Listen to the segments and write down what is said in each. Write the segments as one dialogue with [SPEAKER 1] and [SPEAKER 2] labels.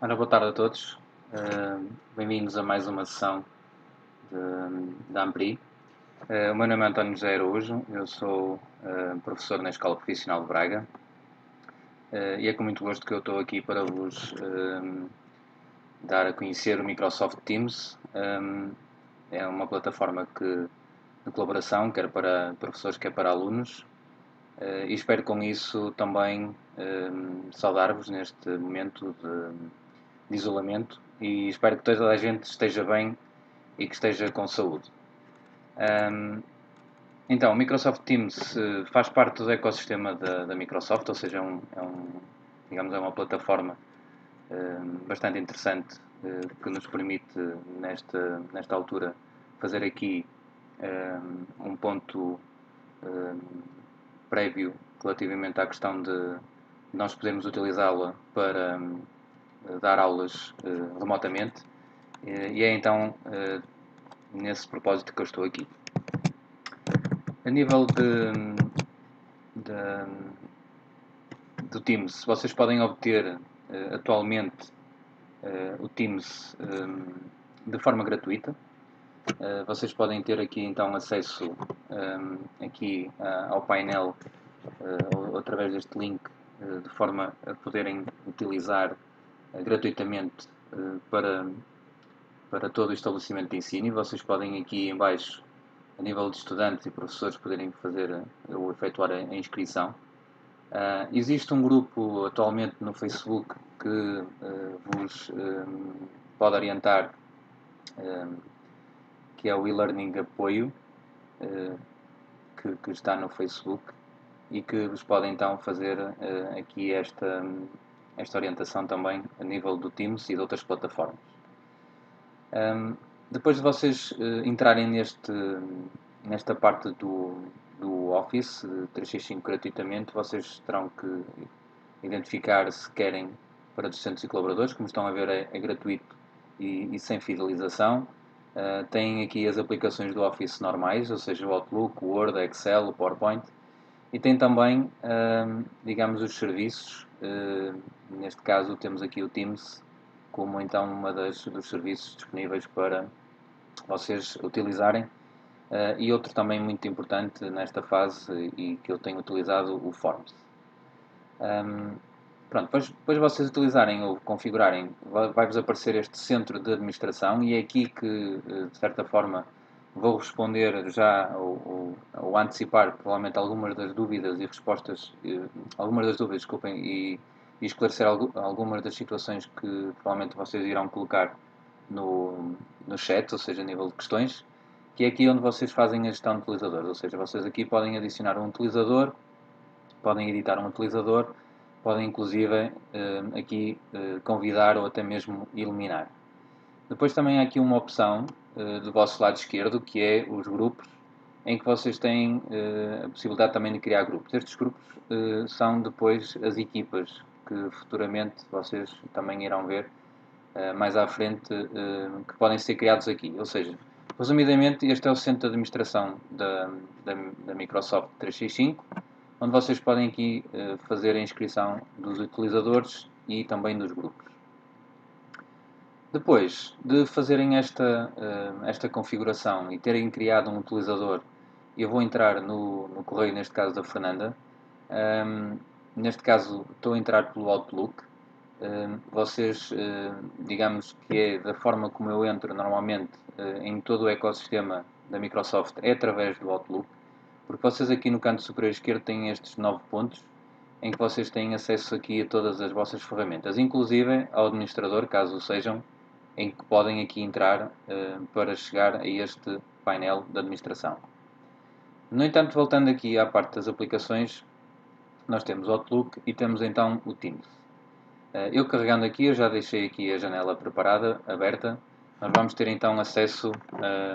[SPEAKER 1] Ora, boa tarde a todos. Bem-vindos a mais uma sessão da Ampri. O meu nome é António José Araújo, eu sou professor na Escola Profissional de Braga e é com muito gosto que eu estou aqui para vos dar a conhecer o Microsoft Teams. É uma plataforma de colaboração, quer para professores, quer para alunos, e espero com isso também saudar-vos neste momento de isolamento e espero que toda a gente esteja bem e que esteja com saúde. Então, o Microsoft Teams faz parte do ecossistema da Microsoft, ou seja, digamos, é uma plataforma bastante interessante que nos permite, nesta altura, fazer aqui um ponto prévio relativamente à questão de nós podermos utilizá-la para dar aulas remotamente e é então nesse propósito que eu estou aqui. A nível do Teams, vocês podem obter atualmente o Teams de forma gratuita. Vocês podem ter aqui então acesso aqui ao painel ou através deste link de forma a poderem utilizar gratuitamente para todo o estabelecimento de ensino. Vocês podem aqui em baixo, a nível de estudantes e professores, poderem fazer ou efetuar a inscrição. Existe um grupo atualmente no Facebook que vos pode orientar, que é o e-learning apoio, que está no Facebook e que vos pode então fazer aqui esta orientação também a nível do Teams e de outras plataformas. Depois de vocês entrarem nesta parte do Office 365 gratuitamente, vocês terão que identificar se querem para docentes e colaboradores. Como estão a ver, é gratuito e sem fidelização. Têm aqui as aplicações do Office normais, ou seja, o Outlook, o Word, o Excel, o PowerPoint. E tem também, digamos, os serviços. Neste caso temos aqui o Teams como então dos serviços disponíveis para vocês utilizarem. E outro também muito importante nesta fase e que eu tenho utilizado, o Forms. Pronto, depois vocês utilizarem ou configurarem, vai-vos aparecer este centro de administração e é aqui que, de certa forma, vou responder já ou antecipar provavelmente algumas das dúvidas e respostas, algumas das dúvidas, desculpem, e esclarecer algumas das situações que provavelmente vocês irão colocar no chat, ou seja, a nível de questões, que é aqui onde vocês fazem a gestão de utilizadores, ou seja, vocês aqui podem adicionar um utilizador, podem editar um utilizador, podem inclusive aqui convidar ou até mesmo eliminar. Depois também há aqui uma opção do vosso lado esquerdo, que é os grupos, em que vocês têm a possibilidade também de criar grupos. Estes grupos são depois as equipas, que futuramente vocês também irão ver mais à frente, que podem ser criados aqui. Ou seja, resumidamente, este é o centro de administração da Microsoft 365, onde vocês podem aqui fazer a inscrição dos utilizadores e também dos grupos. Depois de fazerem esta configuração e terem criado um utilizador, eu vou entrar no correio, neste caso da Fernanda. Neste caso estou a entrar pelo Outlook. Vocês, digamos que é da forma como eu entro normalmente em todo o ecossistema da Microsoft, é através do Outlook, porque vocês aqui no canto superior esquerdo têm estes 9 pontos, em que vocês têm acesso aqui a todas as vossas ferramentas, inclusive ao administrador, caso sejam, em que podem aqui entrar para chegar a este painel de administração. No entanto, voltando aqui à parte das aplicações, nós temos o Outlook e temos então o Teams. Eu carregando aqui, eu já deixei aqui a janela preparada, aberta. Nós vamos ter então acesso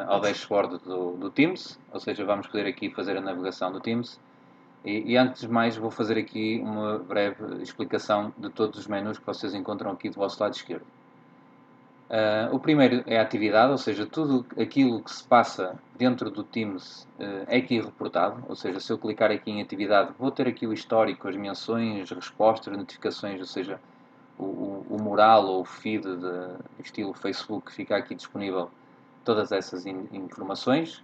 [SPEAKER 1] ao dashboard do Teams, ou seja, vamos poder aqui fazer a navegação do Teams. E antes de mais vou fazer aqui uma breve explicação de todos os menus que vocês encontram aqui do vosso lado esquerdo. O primeiro é a atividade, ou seja, tudo aquilo que se passa dentro do Teams é aqui reportado, ou seja, se eu clicar aqui em atividade vou ter aqui o histórico, as menções, respostas, notificações, ou seja, o mural ou o feed de estilo Facebook, fica aqui disponível todas essas informações.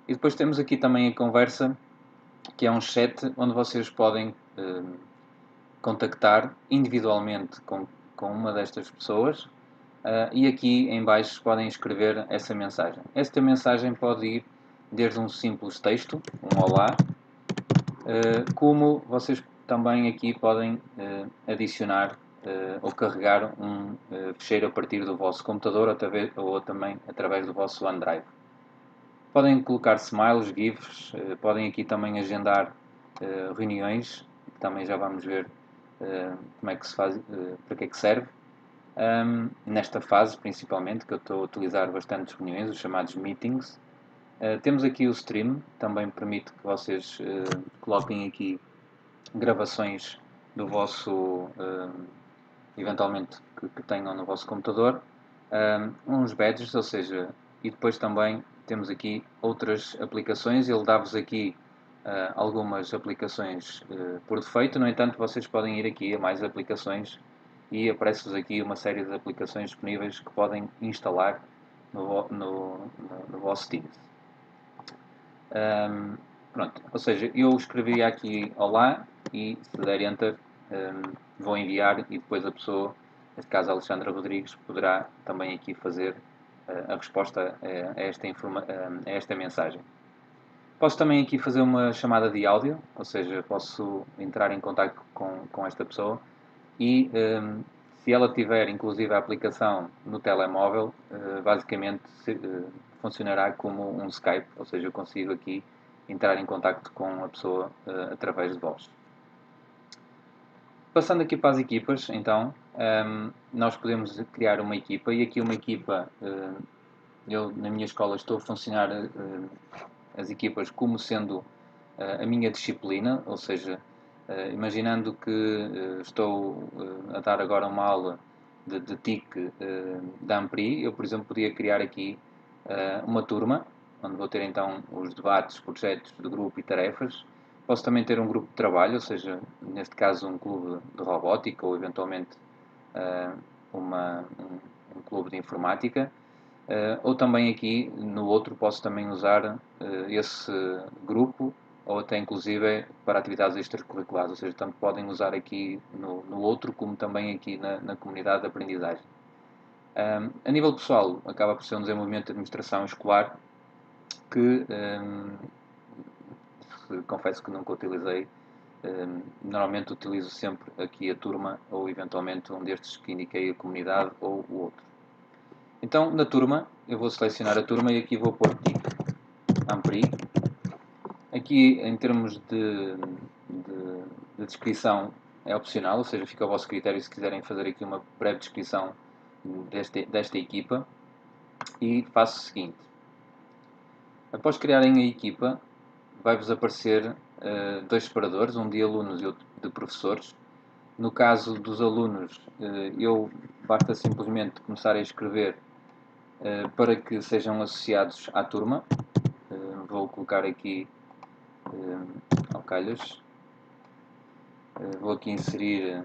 [SPEAKER 1] E depois temos aqui também a conversa, que é um chat onde vocês podem contactar individualmente com uma destas pessoas. E aqui em baixo podem escrever essa mensagem. Esta mensagem pode ir desde um simples texto, um olá, como vocês também aqui podem adicionar ou carregar um ficheiro a partir do vosso computador ou também através do vosso OneDrive. Podem colocar smiles, GIFs, podem aqui também agendar reuniões, que também já vamos ver como é que se faz, para que é que serve. Nesta fase, principalmente, que eu estou a utilizar bastantes reuniões, os chamados meetings. Temos aqui o stream, também permite que vocês coloquem aqui gravações do vosso, eventualmente, que tenham no vosso computador. Uns badges, ou seja, e depois também temos aqui outras aplicações. Ele dá-vos aqui algumas aplicações por defeito, no entanto, vocês podem ir aqui a mais aplicações e aparece-vos aqui uma série de aplicações disponíveis que podem instalar no vosso Teams. Pronto, ou seja, eu escrevi aqui olá e se der enter vou enviar e depois a pessoa, neste caso a Alexandra Rodrigues, poderá também aqui fazer a resposta a esta mensagem. Posso também aqui fazer uma chamada de áudio, ou seja, posso entrar em contato com esta pessoa e se ela tiver inclusive a aplicação no telemóvel, basicamente funcionará como um Skype, ou seja, eu consigo aqui entrar em contato com a pessoa através de voz. Passando aqui para as equipas, então, nós podemos criar uma equipa e aqui uma equipa, eu na minha escola estou a funcionar as equipas como sendo a minha disciplina, ou seja, imaginando que estou a dar agora uma aula de TIC da Ampri, eu, por exemplo, podia criar aqui uma turma, onde vou ter então os debates, projetos de grupo e tarefas. Posso também ter um grupo de trabalho, ou seja, neste caso um clube de robótica ou eventualmente um clube de informática. Ou também aqui no outro posso também usar esse grupo ou até inclusive para atividades extracurriculares, ou seja, tanto podem usar aqui no outro como também aqui na comunidade de aprendizagem. A nível pessoal, acaba por ser um desenvolvimento de administração escolar que confesso que nunca utilizei. Normalmente utilizo sempre aqui a turma ou eventualmente um destes que indiquei, a comunidade ou o outro. Então, na turma, eu vou selecionar a turma e aqui vou pôr TIC Ampri. Aqui, em termos de descrição, é opcional, ou seja, fica ao vosso critério se quiserem fazer aqui uma breve descrição desta equipa. E faço o seguinte. Após criarem a equipa, vai-vos aparecer dois separadores, um de alunos e outro de professores. No caso dos alunos, basta simplesmente começar a escrever para que sejam associados à turma. Vou colocar aqui ao calhas. Vou aqui inserir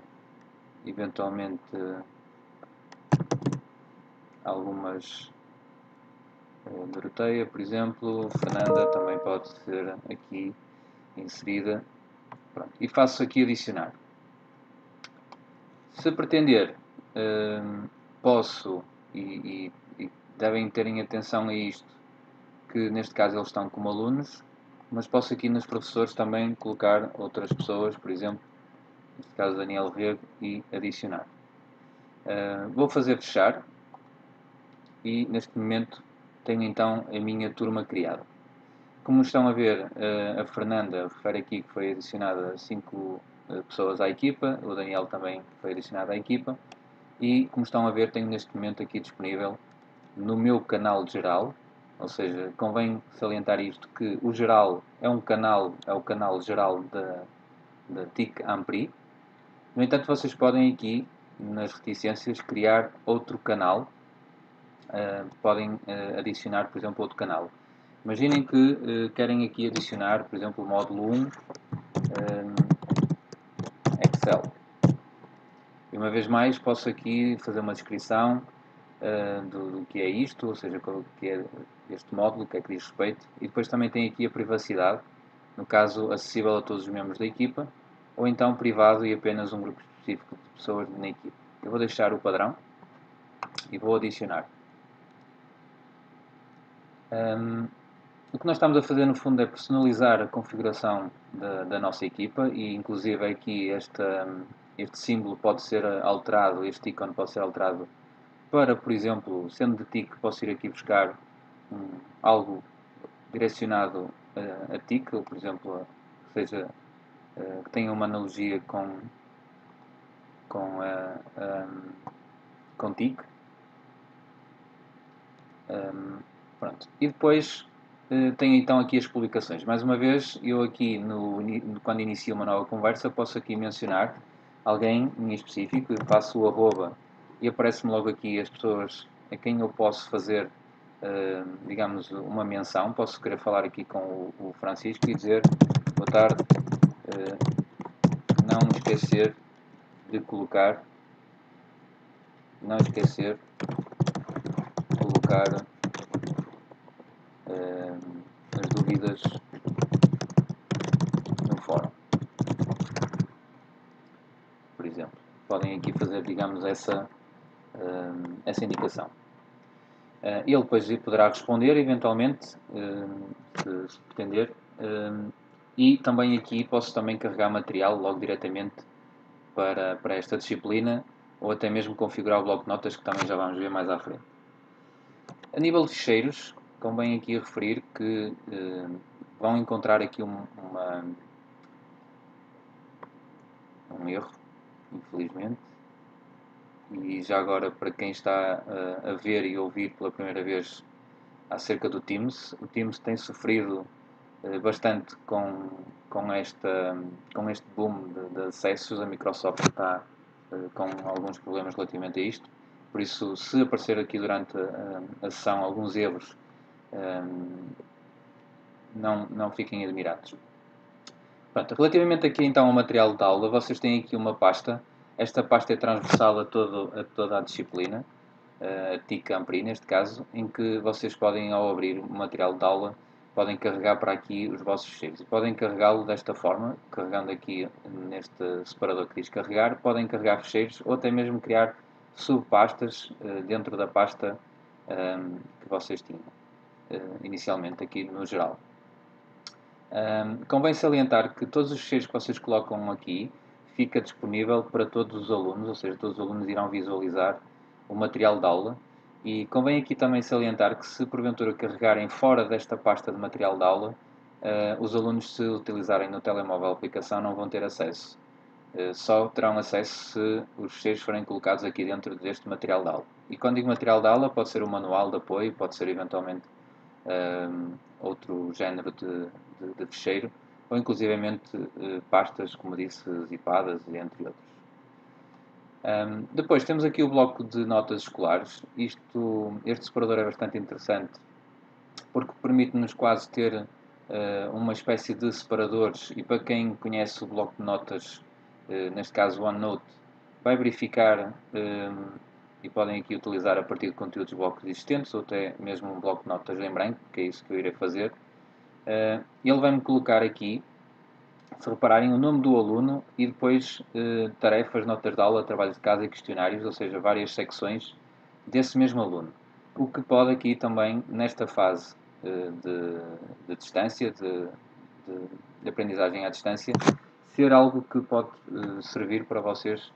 [SPEAKER 1] eventualmente algumas Doroteia, por exemplo, Fernanda também pode ser aqui inserida. Pronto. E faço aqui adicionar. Se pretender, posso e devem terem atenção a isto, que neste caso eles estão como alunos, mas posso aqui nos professores também colocar outras pessoas, por exemplo, neste caso Daniel Rego, e adicionar. Vou fazer fechar e neste momento tenho então a minha turma criada. Como estão a ver, a Fernanda refere aqui que foi adicionada 5 pessoas à equipa, o Daniel também foi adicionado à equipa e como estão a ver tenho neste momento aqui disponível no meu canal geral, ou seja, convém salientar isto que o geral é o canal geral da TIC Ampri. No entanto, vocês podem aqui nas reticências criar outro canal, podem adicionar, por exemplo, outro canal. Imaginem que querem aqui adicionar, por exemplo, o módulo 1 Excel. uma vez mais posso aqui fazer uma descrição do que é isto, ou seja, o que é este módulo, o que é que diz respeito, e depois também tem aqui a privacidade, no caso acessível a todos os membros da equipa, ou então privado e apenas um grupo específico de pessoas na equipa. Eu vou deixar o padrão e vou adicionar. O que nós estamos a fazer no fundo é personalizar a configuração da nossa equipa e inclusive aqui este símbolo pode ser alterado, este ícone pode ser alterado para, por exemplo, sendo de TIC, posso ir aqui buscar algo direcionado a TIC, ou por exemplo, seja, que tenha uma analogia com TIC. Pronto. E depois tenho então aqui as publicações. Mais uma vez, eu aqui, quando inicio uma nova conversa, posso aqui mencionar alguém em específico, eu faço o arroba e aparece-me logo aqui as pessoas a quem eu posso fazer, digamos, uma menção. Posso querer falar aqui com o Francisco e dizer, boa tarde, não esquecer de colocar, as dúvidas no fórum, por exemplo. Podem aqui fazer, digamos, essa indicação. Ele depois poderá responder, eventualmente, se pretender, e também aqui posso também carregar material logo diretamente para esta disciplina, ou até mesmo configurar o bloco de notas, que também já vamos ver mais à frente. A nível de ficheiros, convém aqui referir que vão encontrar aqui um erro, infelizmente. E já agora, para quem está a ver e ouvir pela primeira vez acerca do Teams, o Teams tem sofrido bastante com este boom de acessos. A Microsoft está com alguns problemas relativamente a isto. Por isso, se aparecer aqui durante a sessão alguns erros, não fiquem admirados. Pronto, relativamente aqui então ao material de aula, vocês têm aqui uma pasta. Esta pasta é transversal a toda a disciplina, a TIC Ampri neste caso, em que vocês podem, ao abrir o material de aula, podem carregar para aqui os vossos ficheiros. E podem carregá-lo desta forma, carregando aqui neste separador que diz carregar, podem carregar ficheiros ou até mesmo criar subpastas dentro da pasta que vocês tinham inicialmente aqui no geral. Convém salientar que todos os ficheiros que vocês colocam aqui fica disponível para todos os alunos, ou seja, todos os alunos irão visualizar o material de aula. E convém aqui também salientar que se porventura carregarem fora desta pasta de material de aula, os alunos, se utilizarem no telemóvel a aplicação, não vão ter acesso. Só terão acesso se os ficheiros forem colocados aqui dentro deste material de aula. E quando digo material de aula, pode ser um manual de apoio, pode ser eventualmente outro género de ficheiro, ou inclusivamente pastas, como disse, zipadas, entre outros. Depois temos aqui o bloco de notas escolares. Este separador é bastante interessante porque permite-nos quase ter uma espécie de separadores, e para quem conhece o bloco de notas, neste caso o OneNote, vai verificar e podem aqui utilizar a partir de conteúdos blocos existentes ou até mesmo um bloco de notas em branco, que é isso que eu irei fazer. Ele vai-me colocar aqui, se repararem, o nome do aluno e depois tarefas, notas de aula, trabalhos de casa e questionários, ou seja, várias secções desse mesmo aluno. O que pode aqui também, nesta fase de distância, de aprendizagem à distância, ser algo que pode servir para vocês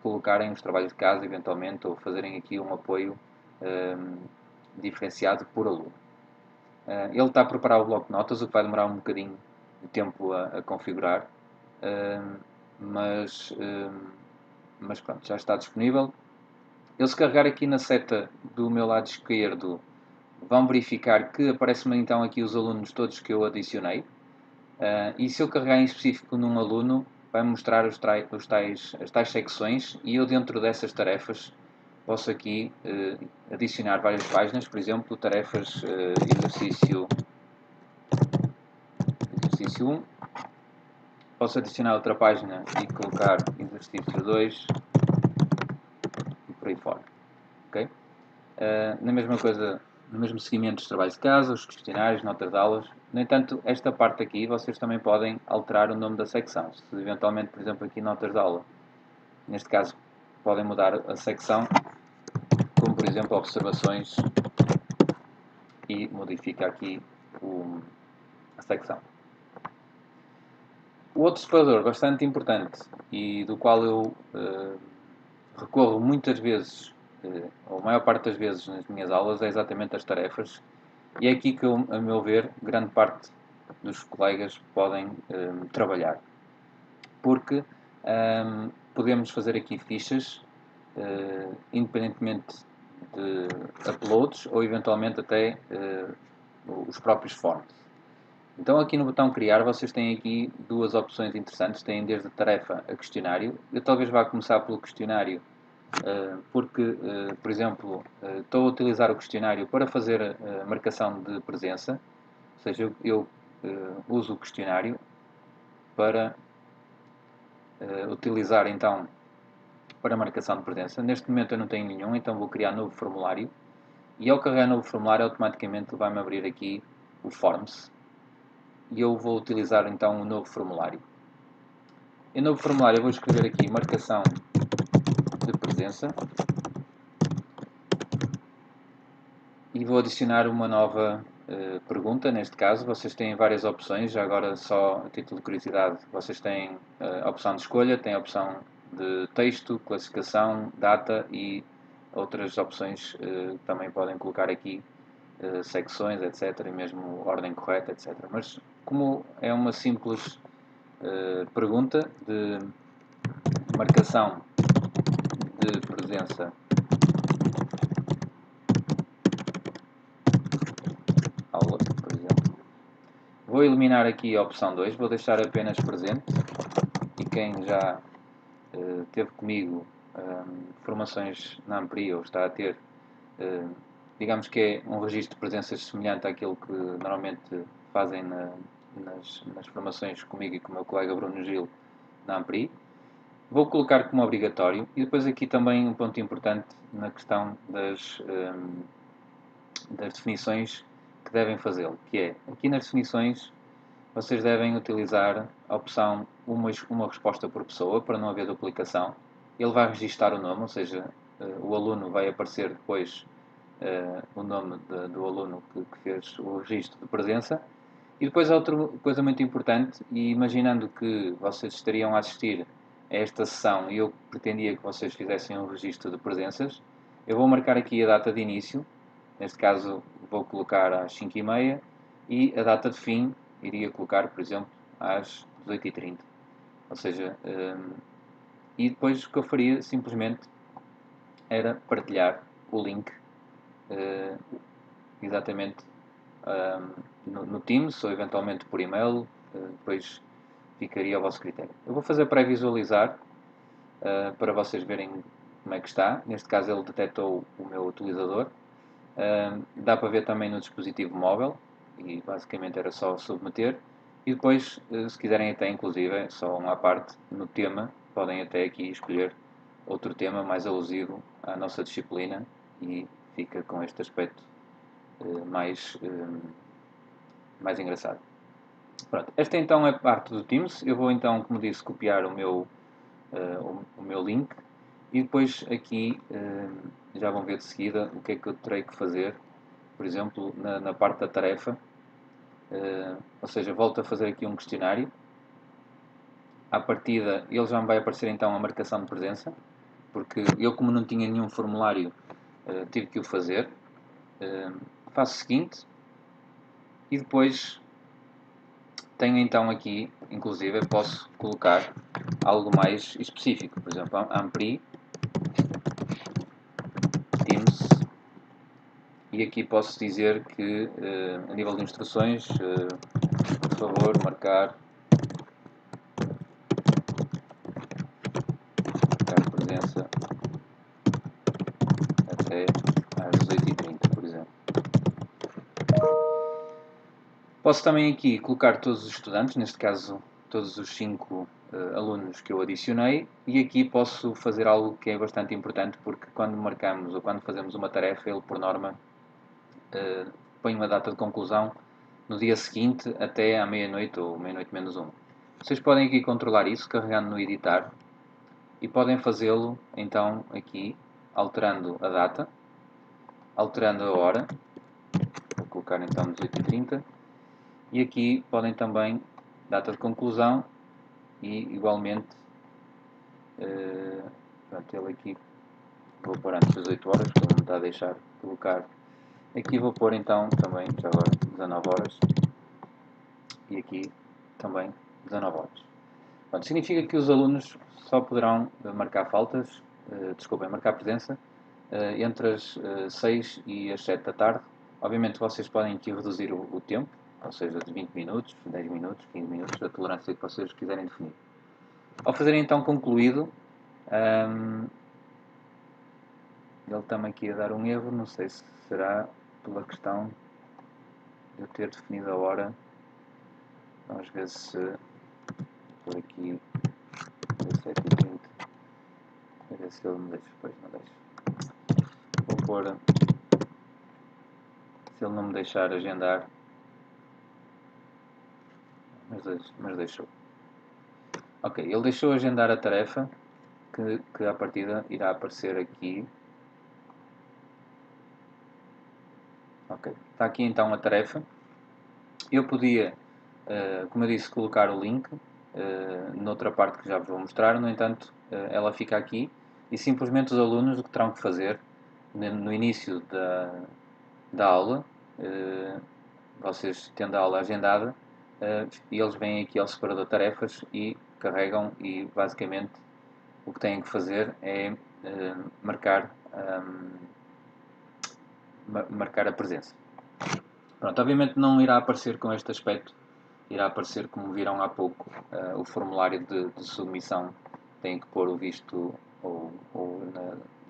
[SPEAKER 1] colocarem os trabalhos de casa, eventualmente, ou fazerem aqui um apoio diferenciado por aluno. Ele está a preparar o bloco de notas, o que vai demorar um bocadinho de tempo a configurar, mas pronto, já está disponível. Eu, se carregar aqui na seta do meu lado esquerdo, vão verificar que aparecem-me então aqui os alunos todos que eu adicionei. E se eu carregar em específico num aluno, vai mostrar as tais secções, e eu, dentro dessas tarefas, posso aqui adicionar várias páginas, por exemplo, tarefas exercício 1. Posso adicionar outra página e colocar exercício 2, por aí fora. Okay? Na mesma coisa, no mesmo seguimento dos trabalhos de casa, os questionários, notas de aulas. No entanto, esta parte aqui, vocês também podem alterar o nome da secção. Se eventualmente, por exemplo, aqui notas de aula, neste caso, podem mudar a secção, como por exemplo, observações, e modifica aqui a secção. O outro separador bastante importante e do qual eu recorro muitas vezes, ou a maior parte das vezes nas minhas aulas, é exatamente as tarefas. E é aqui que, a meu ver, grande parte dos colegas podem trabalhar. Porque podemos fazer aqui fichas, independentemente de uploads ou eventualmente até os próprios forms. Então aqui no botão criar vocês têm aqui duas opções interessantes, têm desde tarefa a questionário. Eu talvez vá começar pelo questionário porque, por exemplo, estou a utilizar o questionário para fazer a marcação de presença, ou seja, eu uso o questionário para utilizar então para marcação de presença. Neste momento eu não tenho nenhum, então vou criar novo formulário e ao carregar novo formulário automaticamente vai-me abrir aqui o Forms e eu vou utilizar então o novo formulário. Em novo formulário eu vou escrever aqui marcação de presença e vou adicionar uma nova pergunta. Neste caso vocês têm várias opções, já agora só a título de curiosidade, vocês têm a opção de escolha, têm a opção de texto, classificação, data e outras opções também podem colocar aqui secções, etc, e mesmo ordem correta, etc. Mas como é uma simples pergunta de marcação de presença aula, por exemplo, vou eliminar aqui a opção 2, vou deixar apenas presente e quem já teve comigo formações na Ampri ou está a ter, digamos que é um registro de presenças semelhante àquilo que normalmente fazem nas formações comigo e com o meu colega Bruno Gil na Ampri. Vou colocar como obrigatório e depois aqui também um ponto importante na questão das definições que devem fazê-lo, que é, aqui nas definições vocês devem utilizar a opção uma resposta por pessoa para não haver duplicação. Ele vai registar o nome, ou seja, o aluno vai aparecer depois o nome do aluno que fez o registro de presença. E depois outra coisa muito importante, e imaginando que vocês estariam a assistir a esta sessão e eu pretendia que vocês fizessem um registro de presenças, eu vou marcar aqui a data de início, neste caso vou colocar às 5h30 e a data de fim iria colocar, por exemplo, às 18h30. Ou seja, e depois o que eu faria simplesmente era partilhar o link exatamente no Teams ou eventualmente por e-mail, depois ficaria ao vosso critério. Eu vou fazer pré-visualizar para vocês verem como é que está. Neste caso ele detectou o meu utilizador. Dá para ver também no dispositivo móvel e basicamente era só submeter. E depois, se quiserem até inclusive, só uma parte no tema, podem até aqui escolher outro tema mais alusivo à nossa disciplina e fica com este aspecto mais engraçado. Pronto, esta então é parte do Teams. Eu vou então, como disse, copiar o meu link e depois aqui já vão ver de seguida o que é que eu terei que fazer, por exemplo, na parte da tarefa. Ou seja, volto a fazer aqui um questionário. À partida, ele já me vai aparecer então a marcação de presença, porque eu, como não tinha nenhum formulário, tive que o fazer. Faço o seguinte e depois tenho então aqui, inclusive, posso colocar algo mais específico, por exemplo, Ampri Teams, e aqui posso dizer que a nível de instruções, por favor, marcar presença até às 18h30, por exemplo. Posso também aqui colocar todos os estudantes, neste caso todos os 5 alunos que eu adicionei, e aqui posso fazer algo que é bastante importante, porque quando marcamos ou quando fazemos uma tarefa, ele por norma põe uma data de conclusão no dia seguinte até à meia-noite ou meia-noite menos 1. Vocês podem aqui controlar isso carregando no editar e podem fazê-lo então aqui alterando a data, alterando a hora, vou colocar então 18h30, e aqui podem também data de conclusão e igualmente pronto, ele aqui vou pôr antes das 8 horas, porque ele não me está a deixar colocar. Aqui vou pôr então também, já agora, 19 horas e aqui também 19 horas. Pronto, significa que os alunos só poderão marcar faltas, desculpem, marcar presença entre as 6 e as 7 da tarde. Obviamente vocês podem aqui reduzir o tempo, ou seja, de 20 minutos, 10 minutos, 15 minutos, a tolerância que vocês quiserem definir. Ao fazerem então concluído, ele está-me aqui a dar um erro, não sei se será pela questão de eu ter definido a hora. Vamos ver se por aqui 17h30, a ver se ele me deixa, depois não deixa. Vou pôr, se ele não me deixar agendar, mas deixou. Ok, ele deixou agendar a tarefa, que à partida irá aparecer aqui. Ok, está aqui então a tarefa. Eu podia, como eu disse, colocar o link noutra parte que já vos vou mostrar, no entanto, ela fica aqui e simplesmente os alunos o que terão que fazer no início da aula, vocês tendo a aula agendada, eles vêm aqui ao separador de tarefas e carregam e basicamente o que têm que fazer é marcar a presença. Pronto, obviamente não irá aparecer com este aspecto, irá aparecer como viram há pouco o formulário de submissão. Têm que pôr o visto ou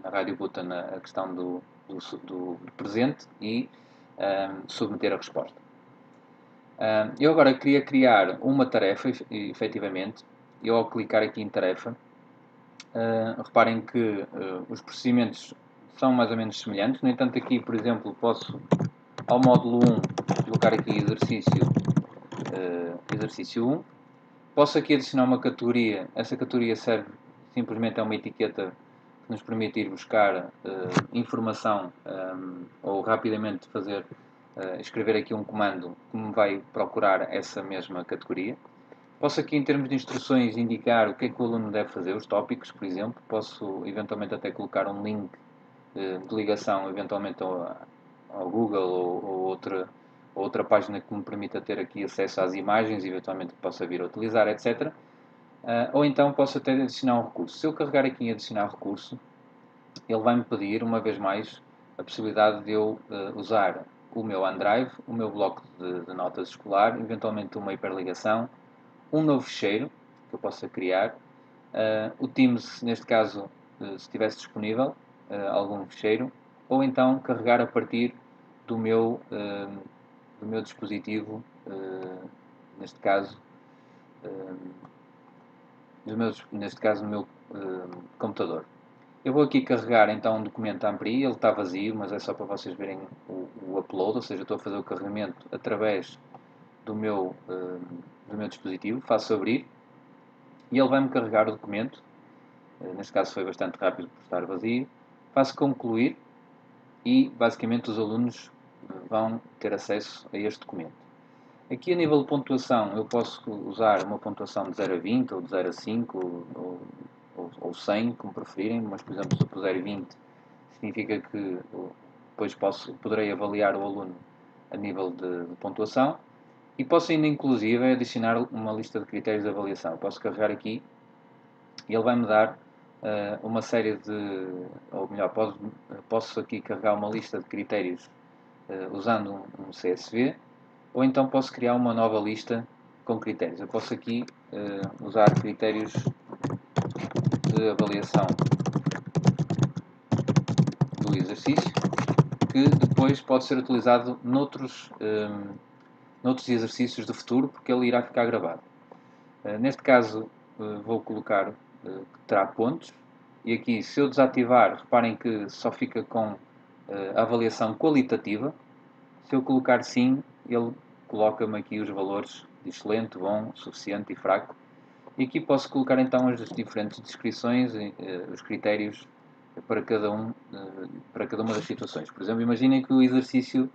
[SPEAKER 1] na rádio button a questão do presente e submeter a resposta. Eu agora queria criar uma tarefa, efetivamente. Eu ao clicar aqui em tarefa, reparem que os procedimentos são mais ou menos semelhantes. No entanto, aqui, por exemplo, posso, ao módulo 1, colocar aqui exercício 1. Posso aqui adicionar uma categoria. Essa categoria serve simplesmente a uma etiqueta que nos permite ir buscar informação ou rapidamente escrever aqui um comando que me vai procurar essa mesma categoria. Posso aqui, em termos de instruções, indicar o que é que o aluno deve fazer, os tópicos, por exemplo. Posso, eventualmente, até colocar um link de ligação, eventualmente, ao Google ou outra página que me permita ter aqui acesso às imagens, eventualmente que possa vir a utilizar, etc. Ou então posso até adicionar um recurso. Se eu carregar aqui em adicionar recurso, ele vai-me pedir, uma vez mais, a possibilidade de eu usar o meu OneDrive, o meu bloco de notas escolar, eventualmente uma hiperligação, um novo ficheiro que eu possa criar, o Teams, neste caso, se estivesse disponível, algum ficheiro, ou então carregar a partir do meu dispositivo, neste caso, no meu computador. Eu vou aqui carregar então um documento Ampri, ele está vazio, mas é só para vocês verem o upload, ou seja, estou a fazer o carregamento através do meu dispositivo, faço abrir e ele vai-me carregar o documento. Neste caso foi bastante rápido por estar vazio. Faço concluir e basicamente os alunos vão ter acesso a este documento. Aqui a nível de pontuação eu posso usar uma pontuação de 0 a 20 ou de 0 a 5 ou 100, como preferirem, mas por exemplo se eu puser 20 significa que depois poderei avaliar o aluno a nível de pontuação. E posso ainda, inclusive, adicionar uma lista de critérios de avaliação. Eu posso carregar aqui e ele vai-me dar uma série de... Ou melhor, posso aqui carregar uma lista de critérios usando um CSV, ou então posso criar uma nova lista com critérios. Eu posso aqui usar critérios de avaliação do exercício, que depois pode ser utilizado noutros exercícios do futuro, porque ele irá ficar gravado. Neste caso, vou colocar que terá pontos. E aqui, se eu desativar, reparem que só fica com a avaliação qualitativa. Se eu colocar sim, ele coloca-me aqui os valores de excelente, bom, suficiente e fraco. E aqui posso colocar então as diferentes descrições, os critérios para para cada uma das situações. Por exemplo, imaginem que o exercício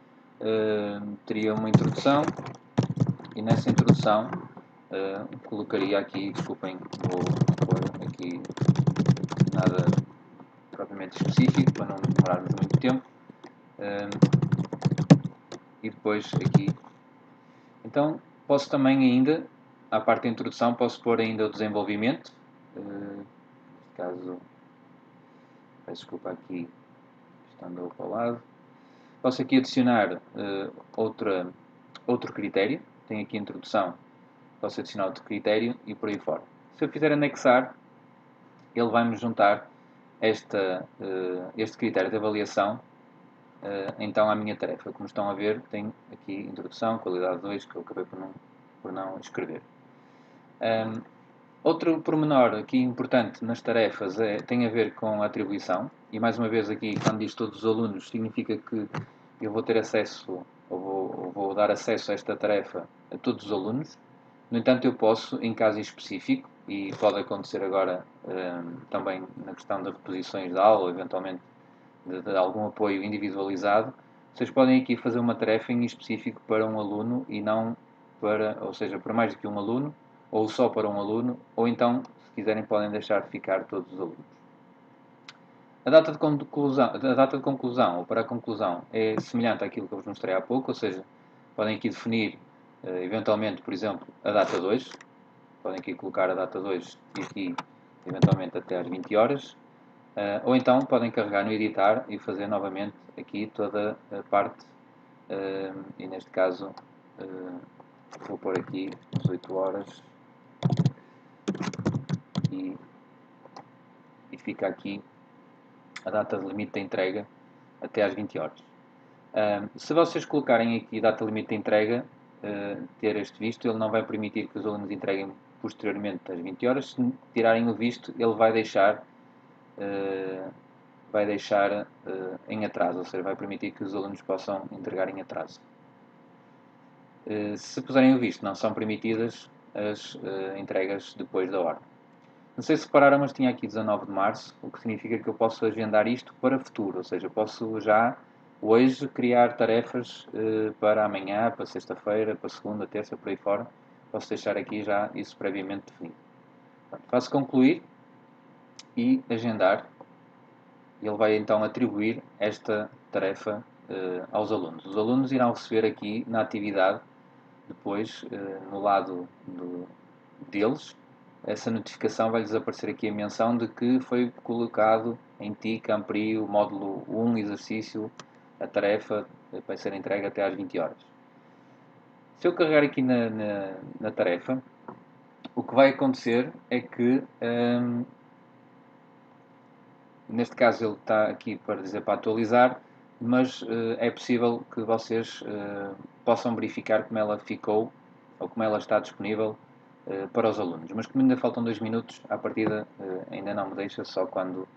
[SPEAKER 1] teria uma introdução e nessa introdução colocaria aqui, desculpem, vou pôr aqui nada propriamente específico para não demorarmos muito tempo. E depois aqui. Então posso também ainda, à parte da introdução, posso pôr ainda o desenvolvimento. Neste caso, peço desculpa aqui, estando para o lado. Posso aqui adicionar outro critério. Tenho aqui a introdução, posso adicionar outro critério e por aí fora. Se eu fizer anexar, ele vai-me juntar este critério de avaliação então à minha tarefa. Como estão a ver, tenho aqui introdução, qualidade 2, que eu acabei por não escrever. Outro pormenor aqui importante nas tarefas tem a ver com a atribuição. E mais uma vez aqui, quando diz todos os alunos, significa que eu vou ter acesso, ou vou dar acesso a esta tarefa a todos os alunos. No entanto, eu posso, em caso específico, e pode acontecer agora também na questão das reposições da aula, eventualmente de algum apoio individualizado, vocês podem aqui fazer uma tarefa em específico para um aluno e não para, ou seja, para mais do que um aluno, ou só para um aluno, ou então, se quiserem, podem deixar de ficar todos os alunos. A data de conclusão ou para a conclusão é semelhante àquilo que eu vos mostrei há pouco, ou seja, podem aqui definir, eventualmente, por exemplo, a data 2. Podem aqui colocar a data 2 e aqui, eventualmente, até às 20 horas. Ou então podem carregar no editar e fazer novamente aqui toda a parte, e neste caso vou pôr aqui 18 horas e fica aqui a data de limite de entrega até às 20 horas. Se vocês colocarem aqui data limite de entrega, ter este visto, ele não vai permitir que os alunos entreguem posteriormente às 20 horas. Se tirarem o visto, ele vai deixar em atraso, ou seja, vai permitir que os alunos possam entregar em atraso. Se puserem o visto, não são permitidas as entregas depois da hora. Não sei se repararam, mas tinha aqui 19 de março, o que significa que eu posso agendar isto para futuro, ou seja, posso já hoje criar tarefas para amanhã, para sexta-feira, para segunda, terça, por aí fora. Posso deixar aqui já isso previamente definido. Portanto, faço concluir e agendar. Ele vai então atribuir esta tarefa aos alunos. Os alunos irão receber aqui na atividade, depois, no lado deles, essa notificação vai-lhes aparecer aqui a menção de que foi colocado em TIC, AMPRI, o módulo 1, exercício, a tarefa vai ser entregue até às 20 horas. Se eu carregar aqui na tarefa, o que vai acontecer é que neste caso ele está aqui para dizer para atualizar, mas é possível que vocês possam verificar como ela ficou ou como ela está disponível para os alunos. Mas como ainda faltam 2 minutos, à partida ainda não me deixa, só quando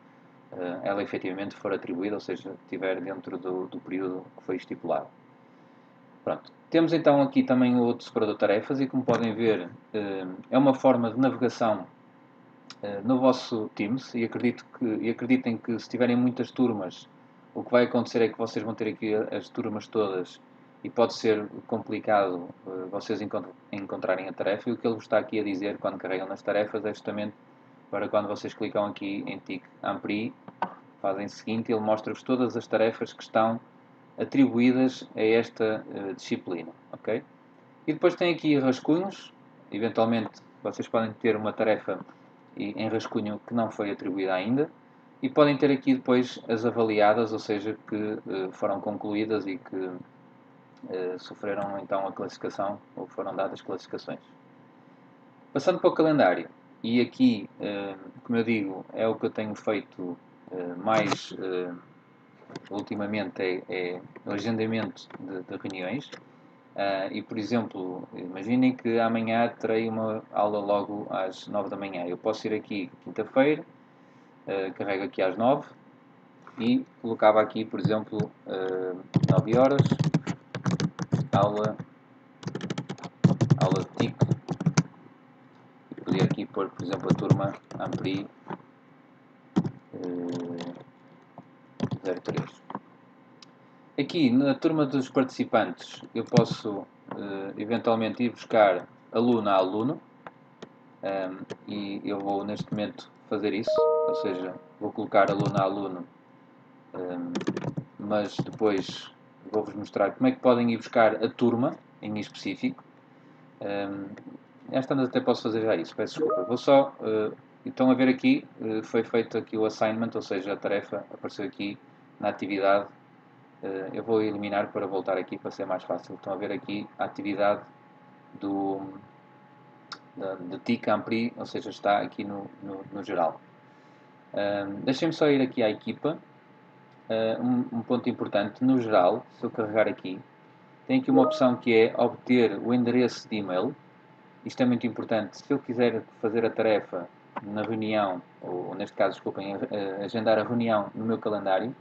[SPEAKER 1] ela efetivamente for atribuída, ou seja, estiver dentro do período que foi estipulado. Pronto. Temos então aqui também o outro separador de tarefas e como podem ver é uma forma de navegação no vosso Teams e acreditem que se tiverem muitas turmas, o que vai acontecer é que vocês vão ter aqui as turmas todas e pode ser complicado vocês encontrarem a tarefa. E o que ele vos está aqui a dizer quando carregam nas tarefas é justamente para quando vocês clicam aqui em TIC AMPRI, fazem o seguinte, ele mostra-vos todas as tarefas que estão atribuídas a esta disciplina, ok? E depois tem aqui rascunhos, eventualmente vocês podem ter uma tarefa em rascunho que não foi atribuída ainda, e podem ter aqui depois as avaliadas, ou seja, que foram concluídas e que sofreram então a classificação, ou foram dadas classificações. Passando para o calendário, e aqui, como eu digo, é o que eu tenho feito mais ultimamente, é o agendamento de reuniões. E, por exemplo, imaginem que amanhã terei uma aula logo às 9 da manhã. Eu posso ir aqui quinta-feira, carrego aqui às 9 e colocava aqui, por exemplo, 9 horas, aula de TIC. E podia aqui pôr, por exemplo, a turma Ampri 03. Aqui na turma dos participantes eu posso eventualmente ir buscar aluno a aluno, e eu vou neste momento fazer isso, ou seja, vou colocar aluno a aluno, mas depois vou-vos mostrar como é que podem ir buscar a turma em específico. Esta até posso fazer já isso, peço desculpa. Vou só, estão a ver aqui, foi feito aqui o assignment, ou seja, a tarefa apareceu aqui na atividade. Eu vou eliminar para voltar aqui para ser mais fácil. Estão a ver aqui a atividade de TIC Ampri, ou seja, está aqui no geral. Deixem-me só ir aqui à equipa. Um ponto importante, no geral, se eu carregar aqui, tem aqui uma opção que é obter o endereço de e-mail. Isto é muito importante. Se eu quiser fazer a tarefa na reunião, ou neste caso, desculpem, agendar a reunião no meu calendário,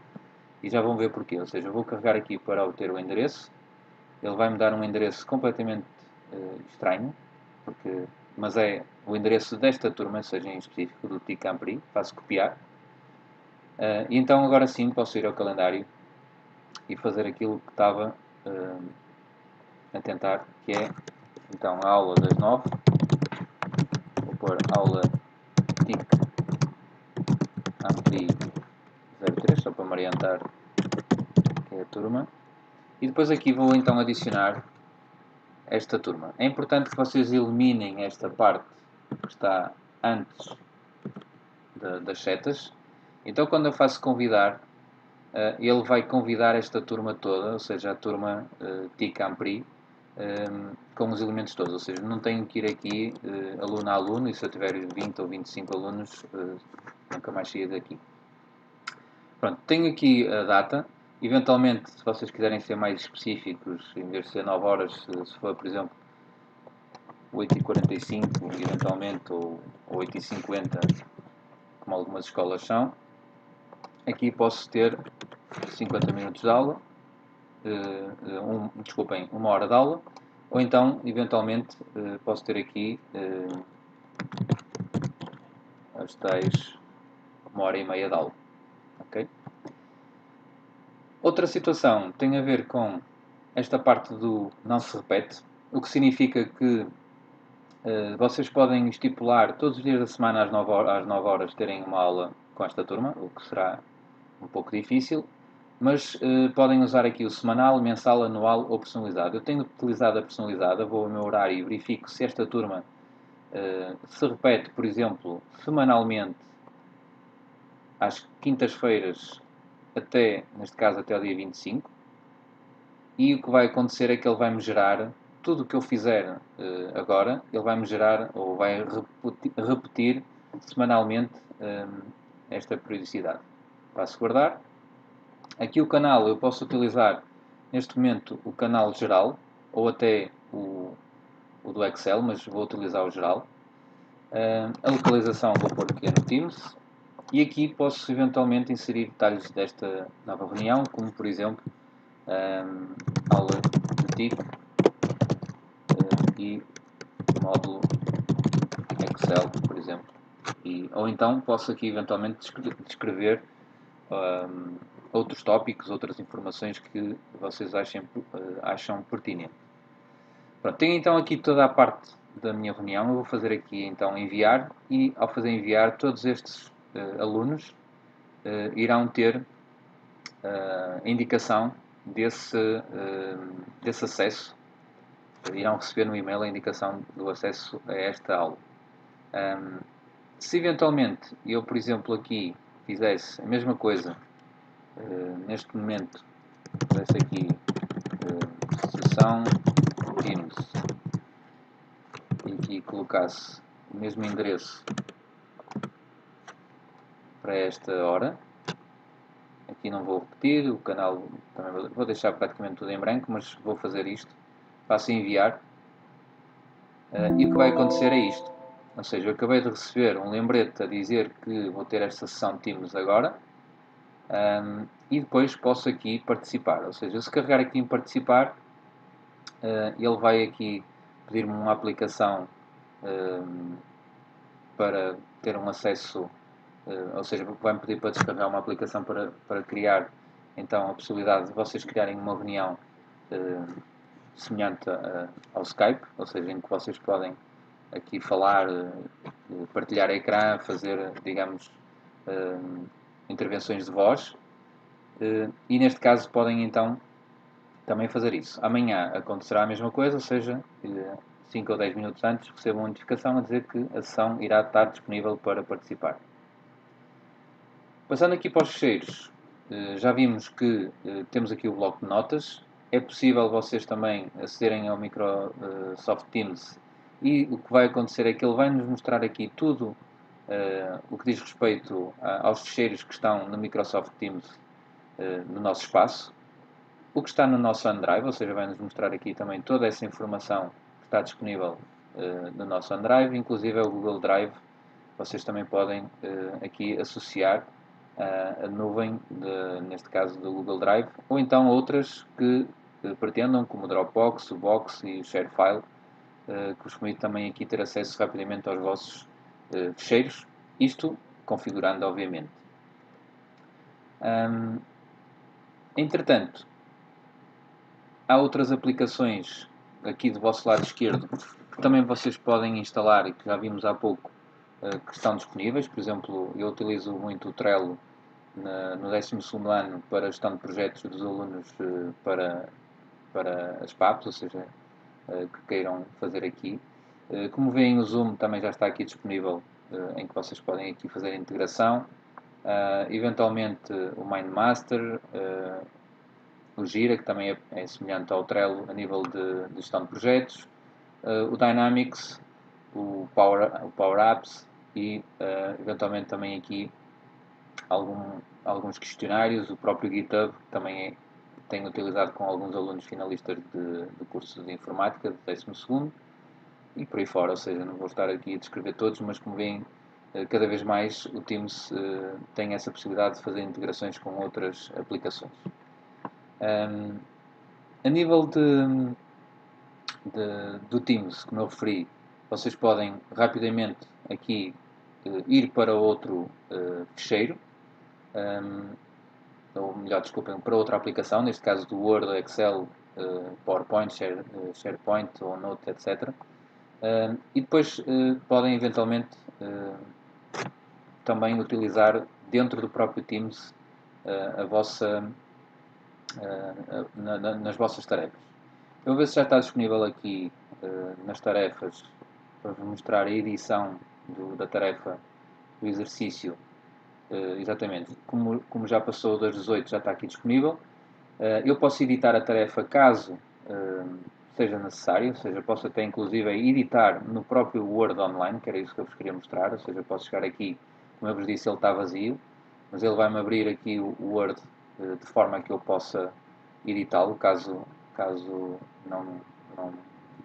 [SPEAKER 1] e já vão ver porquê. Ou seja, eu vou carregar aqui para obter o endereço. Ele vai-me dar um endereço completamente estranho, mas é o endereço desta turma, seja em específico do TIC Ampri. Faço copiar. E então agora sim posso ir ao calendário e fazer aquilo que estava a tentar, que é então a aula das 9. Vou pôr aula TIC Ampli 03, só para me orientar que é a turma. E depois aqui vou então adicionar esta turma. É importante que vocês eliminem esta parte que está antes das setas. Então quando eu faço convidar, ele vai convidar esta turma toda, ou seja, a turma TIC Ampri, com os elementos todos, ou seja, não tenho que ir aqui aluno a aluno, e se eu tiver 20 ou 25 alunos, nunca mais saio daqui. Pronto, tenho aqui a data. Eventualmente, se vocês quiserem ser mais específicos, em vez de ser 9 horas, se for, por exemplo, 8h45, eventualmente, ou 8h50, como algumas escolas são, aqui posso ter 50 minutos de aula, desculpem, 1 hora de aula, ou então, eventualmente, posso ter aqui as tais 1h30 de aula. Okay? Outra situação tem a ver com esta parte do não se repete, o que significa que vocês podem estipular todos os dias da semana às 9 horas terem uma aula com esta turma, o que será um pouco difícil, mas podem usar aqui o semanal, mensal, anual ou personalizado. Eu tenho utilizado a personalizada, vou ao meu horário e verifico se esta turma se repete, por exemplo, semanalmente às quintas-feiras neste caso até o dia 25, e o que vai acontecer é que ele vai-me gerar tudo o que eu fizer agora, ele vai-me gerar ou vai repetir semanalmente esta periodicidade. Passo a guardar. Aqui o canal eu posso utilizar neste momento o canal geral ou até o do Excel, mas vou utilizar o geral. A localização vou pôr aqui no Teams. E aqui posso eventualmente inserir detalhes desta nova reunião, como por exemplo aula de TIC e módulo Excel, por exemplo. Ou então posso aqui eventualmente descrever outros tópicos, outras informações que vocês acham pertinentes. Pronto, tenho então aqui toda a parte da minha reunião. Eu vou fazer aqui então enviar, e ao fazer enviar, todos estes alunos irão ter a indicação desse acesso, irão receber no e-mail a indicação do acesso a esta aula. Se eventualmente eu, por exemplo, aqui fizesse a mesma coisa, neste momento, fizesse aqui sessão Teams e aqui colocasse o mesmo endereço para esta hora, aqui não vou repetir, o canal também vou deixar praticamente tudo em branco, mas vou fazer isto faço enviar, e o que vai acontecer é isto. Ou seja, eu acabei de receber um lembrete a dizer que vou ter esta sessão de Teams agora, e depois posso aqui participar. Ou seja, se carregar aqui em participar, ele vai aqui pedir-me uma aplicação para ter um acesso, ou seja, vai-me pedir para descarregar uma aplicação para criar então a possibilidade de vocês criarem uma reunião semelhante ao Skype, ou seja, em que vocês podem aqui falar, partilhar ecrã, fazer, digamos, intervenções de voz, e neste caso podem então também fazer isso. Amanhã acontecerá a mesma coisa, ou seja, 5 ou 10 minutos antes recebo uma notificação a dizer que a sessão irá estar disponível para participar. Passando aqui para os fecheiros, já vimos que temos aqui o bloco de notas. É possível vocês também acederem ao Microsoft Teams, e o que vai acontecer é que ele vai nos mostrar aqui tudo o que diz respeito aos fecheiros que estão no Microsoft Teams no nosso espaço. O que está no nosso OneDrive, ou seja, vai nos mostrar aqui também toda essa informação que está disponível no nosso OneDrive, inclusive o Google Drive. Vocês também podem aqui associar a nuvem, neste caso do Google Drive, ou então outras que pretendam, como o Dropbox, o Box e o ShareFile, que vos permite também aqui ter acesso rapidamente aos vossos fecheiros, isto configurando, obviamente. Entretanto, há outras aplicações aqui do vosso lado esquerdo que também vocês podem instalar e que já vimos há pouco que estão disponíveis. Por exemplo, eu utilizo muito o Trello no 12º ano para a gestão de projetos dos alunos para as PAPs, ou seja, que queiram fazer aqui. Como veem, o Zoom também já está aqui disponível, em que vocês podem aqui fazer a integração. Eventualmente o MindMaster, o Gira, que também é semelhante ao Trello a nível de gestão de projetos, o Dynamics, o Power Apps e eventualmente também aqui alguns questionários, o próprio GitHub, que também tenho utilizado com alguns alunos finalistas de curso de informática de 12º, e por aí fora. Ou seja, não vou estar aqui a descrever todos, mas como veem, cada vez mais o Teams tem essa possibilidade de fazer integrações com outras aplicações. A nível do Teams, como eu referi, vocês podem rapidamente aqui ir para outro fecheiro, ou melhor, desculpem, para outra aplicação, neste caso do Word, Excel, PowerPoint, SharePoint ou Note, etc. E depois podem eventualmente também utilizar dentro do próprio Teams nas vossas tarefas. Eu vou ver se já está disponível aqui nas tarefas para vos mostrar a edição da tarefa do exercício. Exatamente, como já passou das 18, já está aqui disponível. Eu posso editar a tarefa caso seja necessário, ou seja, posso até inclusive editar no próprio Word Online, que era isso que eu vos queria mostrar. Ou seja, posso chegar aqui, como eu vos disse, ele está vazio, mas ele vai-me abrir aqui o Word de forma que eu possa editá-lo, caso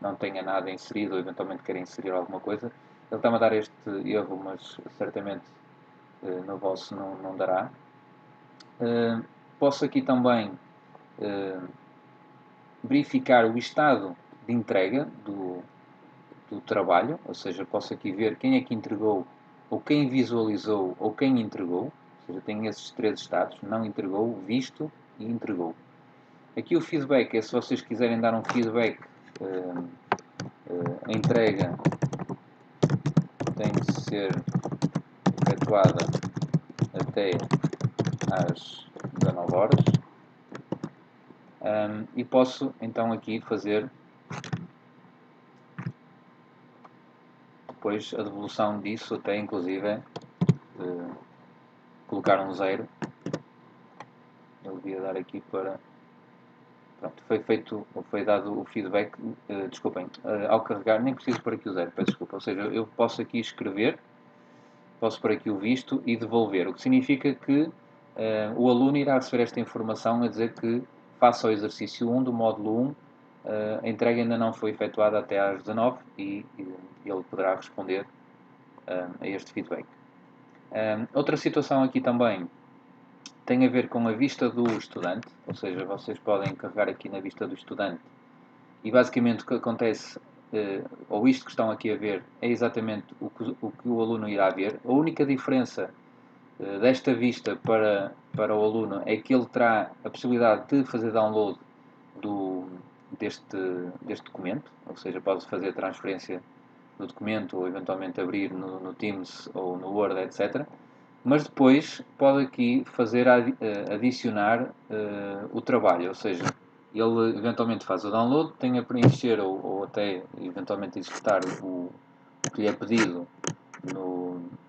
[SPEAKER 1] não tenha nada inserido ou eventualmente queira inserir alguma coisa. Ele está-me a dar este erro, mas certamente no vosso não dará. Posso aqui também verificar o estado de entrega do trabalho, ou seja, posso aqui ver quem é que entregou, ou quem visualizou, ou quem entregou. Ou seja, tem esses três estados: não entregou, visto e entregou. Aqui o feedback é se vocês quiserem dar um feedback. A entrega tem de ser efetuada até às 19 horas. E posso então aqui fazer depois a devolução disso, até inclusive colocar um 0. Eu devia dar aqui para... Pronto, foi dado o feedback. Desculpem, ao carregar, nem preciso pôr aqui o 0, peço desculpa. Ou seja, eu posso aqui escrever, posso pôr aqui o visto e devolver, o que significa que o aluno irá receber esta informação a dizer que faça o exercício 1 do módulo 1 a entrega ainda não foi efetuada até às 19 e ele poderá responder a este feedback. Outra situação aqui também tem a ver com a vista do estudante, ou seja, vocês podem carregar aqui na vista do estudante e basicamente o que acontece, ou isto que estão aqui a ver, é exatamente o que o aluno irá ver. A única diferença desta vista para o aluno é que ele terá a possibilidade de fazer download deste documento, ou seja, pode fazer transferência do documento ou eventualmente abrir no Teams ou no Word, etc. Mas depois pode aqui fazer adicionar o trabalho, ou seja, ele eventualmente faz o download, tem a preencher ou até eventualmente executar o que lhe é pedido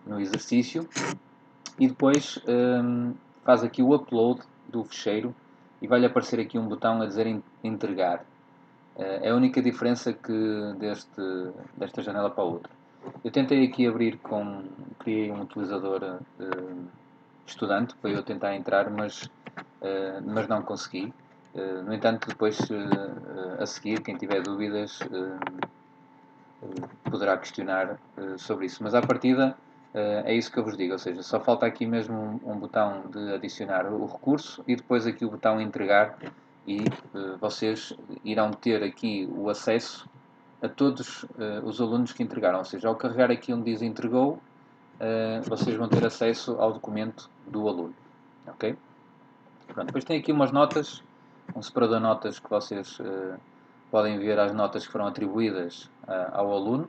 [SPEAKER 1] no exercício e depois faz aqui o upload do ficheiro e vai-lhe aparecer aqui um botão a dizer entregar. É a única diferença que desta janela para a outra. Eu tentei aqui abrir criei um utilizador estudante para eu tentar entrar, mas não consegui. No entanto, depois a seguir, quem tiver dúvidas poderá questionar sobre isso. Mas à partida é isso que eu vos digo, ou seja, só falta aqui mesmo um botão de adicionar o recurso e depois aqui o botão entregar e vocês irão ter aqui o acesso a todos os alunos que entregaram, ou seja, ao carregar aqui onde diz entregou, vocês vão ter acesso ao documento do aluno, ok? Pronto, depois tem aqui umas notas, um separador de notas que vocês podem ver as notas que foram atribuídas ao aluno,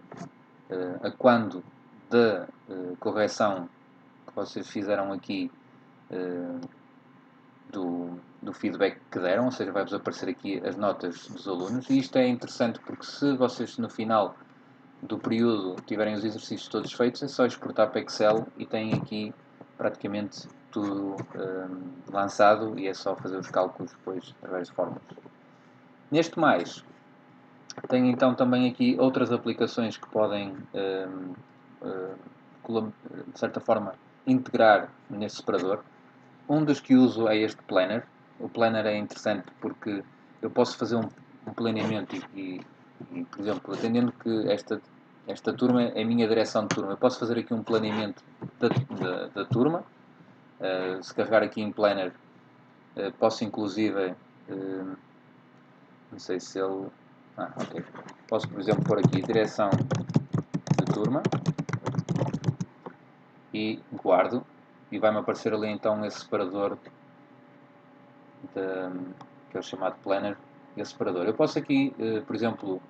[SPEAKER 1] a quando da correção que vocês fizeram aqui do feedback que deram, ou seja, vai-vos aparecer aqui as notas dos alunos, e isto é interessante porque se vocês no final do período tiverem os exercícios todos feitos, é só exportar para Excel e têm aqui praticamente tudo lançado e é só fazer os cálculos depois através de fórmulas. Neste mais, tem então também aqui outras aplicações que podem, de certa forma, integrar nesse separador. Um dos que uso é este Planner. O Planner é interessante porque eu posso fazer um planeamento por exemplo, atendendo que esta turma é a minha direção de turma, eu posso fazer aqui um planeamento da turma. Se carregar aqui em Planner, posso inclusive, não sei se ele... ok. Posso, por exemplo, pôr aqui direção de turma e guardo e vai-me aparecer ali então esse separador que é o chamado Planner, esse separador. Eu posso aqui, por exemplo,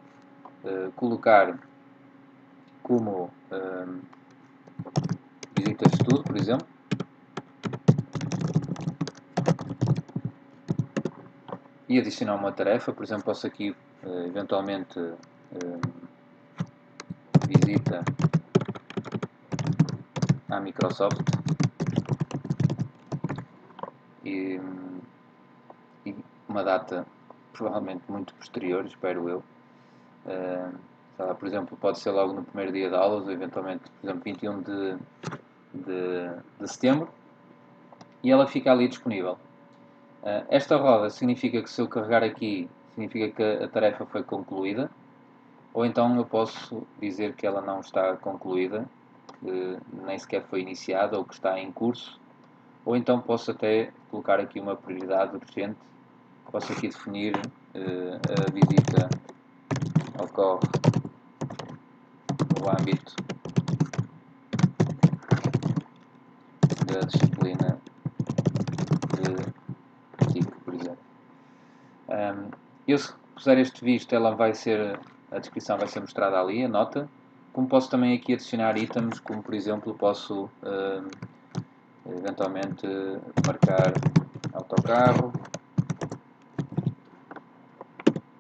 [SPEAKER 1] colocar como visitas de estudo, por exemplo, e adicionar uma tarefa. Por exemplo, posso aqui eventualmente visita à Microsoft e uma data provavelmente muito posterior, espero eu. Por exemplo, pode ser logo no primeiro dia de aulas, ou eventualmente, por exemplo, 21 de setembro, e ela fica ali disponível. Esta roda significa que se eu carregar aqui, significa que a tarefa foi concluída, ou então eu posso dizer que ela não está concluída, que nem sequer foi iniciada ou que está em curso, ou então posso até colocar aqui uma prioridade urgente. Posso aqui definir a visita ocorre no âmbito da disciplina de TIC, por exemplo. Eu, se puser este visto, a descrição vai ser mostrada ali, a nota. Como posso também aqui adicionar itens, como por exemplo posso eventualmente marcar autocarro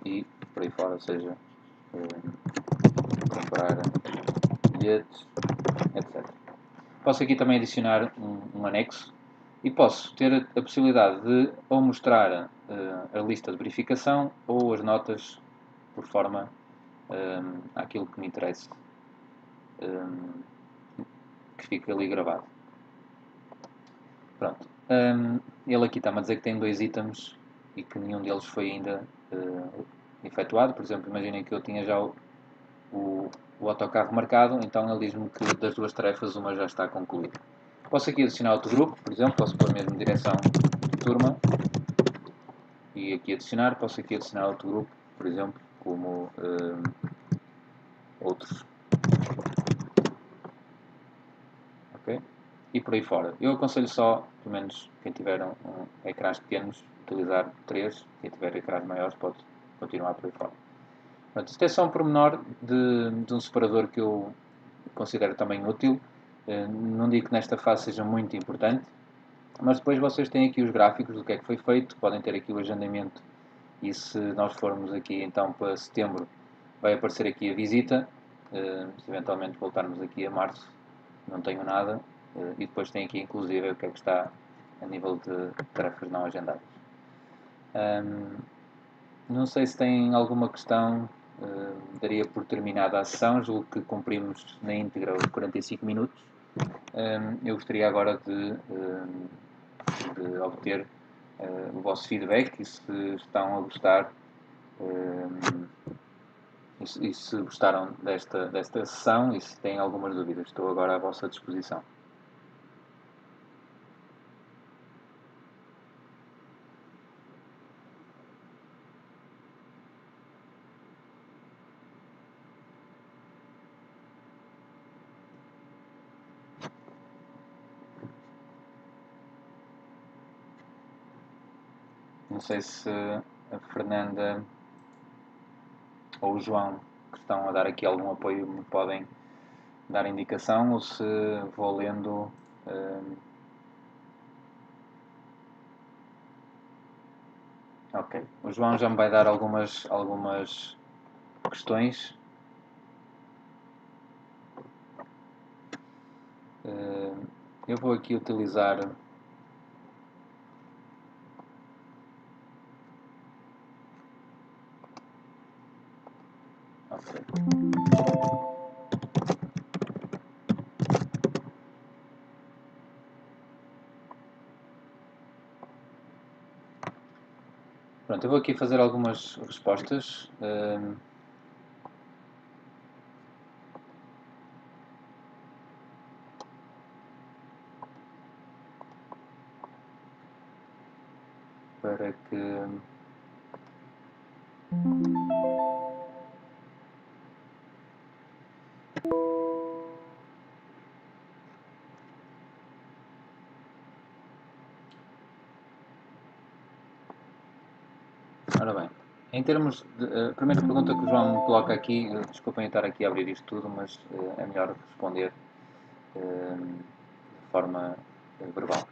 [SPEAKER 1] e por aí fora, ou seja, comprar bilhetes, etc. Posso aqui também adicionar um anexo e posso ter a possibilidade de ou mostrar a lista de verificação ou as notas por forma àquilo que me interessa, que fica ali gravado. Pronto. Ele aqui está-me a dizer que tem 2 itens e que nenhum deles foi ainda efetuado. Por exemplo, imaginem que eu tinha já o autocarro marcado, então ele diz-me que das duas tarefas uma já está concluída. Posso aqui adicionar outro grupo, por exemplo, posso pôr mesmo direção de turma e aqui adicionar, posso aqui adicionar outro grupo, por exemplo, como outros. Ok? E por aí fora. Eu aconselho só, pelo menos quem tiver ecrãs pequenos, utilizar 3, quem tiver ecrãs maiores pode continuar por aí fora. Pronto, isto é só um pormenor de um separador que eu considero também útil. Não digo que nesta fase seja muito importante, mas depois vocês têm aqui os gráficos do que é que foi feito, podem ter aqui o agendamento e se nós formos aqui então para setembro vai aparecer aqui a visita, se eventualmente voltarmos aqui a março não tenho nada e depois tem aqui inclusive o que é que está a nível de tarefas não agendadas. Não sei se tem alguma questão, daria por terminada a sessão, julgo que cumprimos na íntegra os 45 minutos. Eu gostaria agora de obter o vosso feedback e se estão a gostar e se gostaram desta sessão e se têm algumas dúvidas. Estou agora à vossa disposição. Não sei se a Fernanda ou o João, que estão a dar aqui algum apoio, me podem dar indicação ou se vou lendo. Ok. O João já me vai dar algumas questões. Eu vou aqui utilizar Pronto, eu vou aqui fazer algumas respostas. Para que Ora bem, em termos de. A primeira pergunta que o João me coloca aqui, desculpem estar aqui a abrir isto tudo, mas é melhor responder de forma verbal.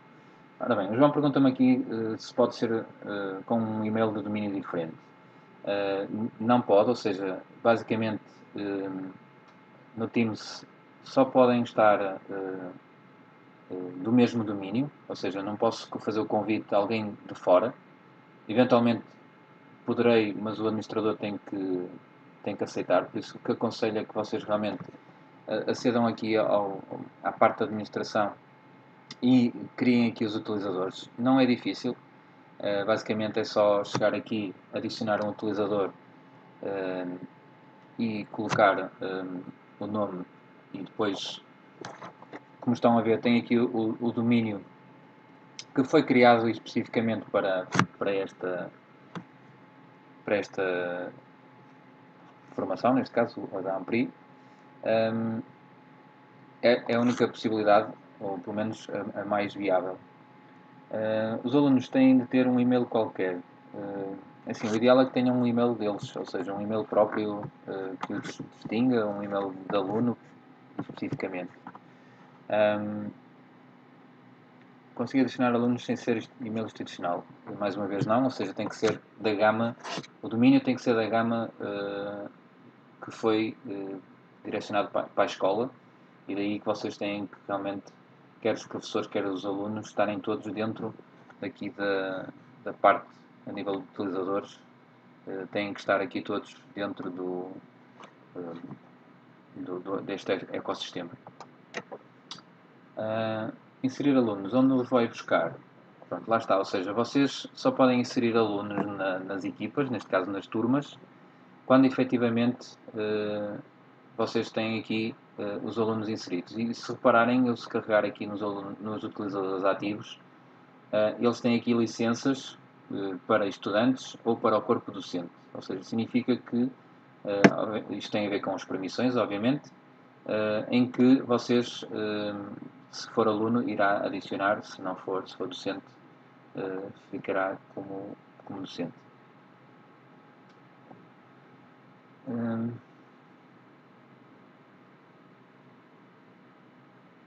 [SPEAKER 1] Ora bem, o João pergunta-me aqui se pode ser com um e-mail de domínio diferente. Não pode, ou seja, basicamente no Teams só podem estar do mesmo domínio, ou seja, não posso fazer o convite a alguém de fora. Eventualmente poderei, mas o administrador tem que aceitar, por isso o que aconselho é que vocês realmente acedam aqui à parte da administração e criem aqui os utilizadores. Não é difícil, basicamente é só chegar aqui, adicionar um utilizador e colocar o nome e depois, como estão a ver, tem aqui o domínio que foi criado especificamente para esta formação, neste caso a da Ampri. É a única possibilidade, ou pelo menos a mais viável. Os alunos têm de ter um e-mail qualquer. Assim, o ideal é que tenham um e-mail deles, ou seja, um e-mail próprio que os distinga, um e-mail de aluno especificamente. Conseguir adicionar alunos sem ser e-mail institucional? Mais uma vez não, ou seja, tem que ser da gama, o domínio tem que ser da gama que foi direcionado para a escola e daí que vocês têm que realmente, quer os professores, quer os alunos, estarem todos dentro daqui da parte a nível de utilizadores, têm que estar aqui todos dentro deste ecossistema. Inserir alunos, onde os vai buscar? Pronto, lá está, ou seja, vocês só podem inserir alunos nas equipas, neste caso nas turmas, quando efetivamente vocês têm aqui os alunos inseridos. E se repararem, eu se carregar aqui nos utilizadores ativos, eles têm aqui licenças para estudantes ou para o corpo docente. Ou seja, significa que isto tem a ver com as permissões, obviamente, em que vocês, se for aluno, irá adicionar, se não for, se for docente, ficará como docente.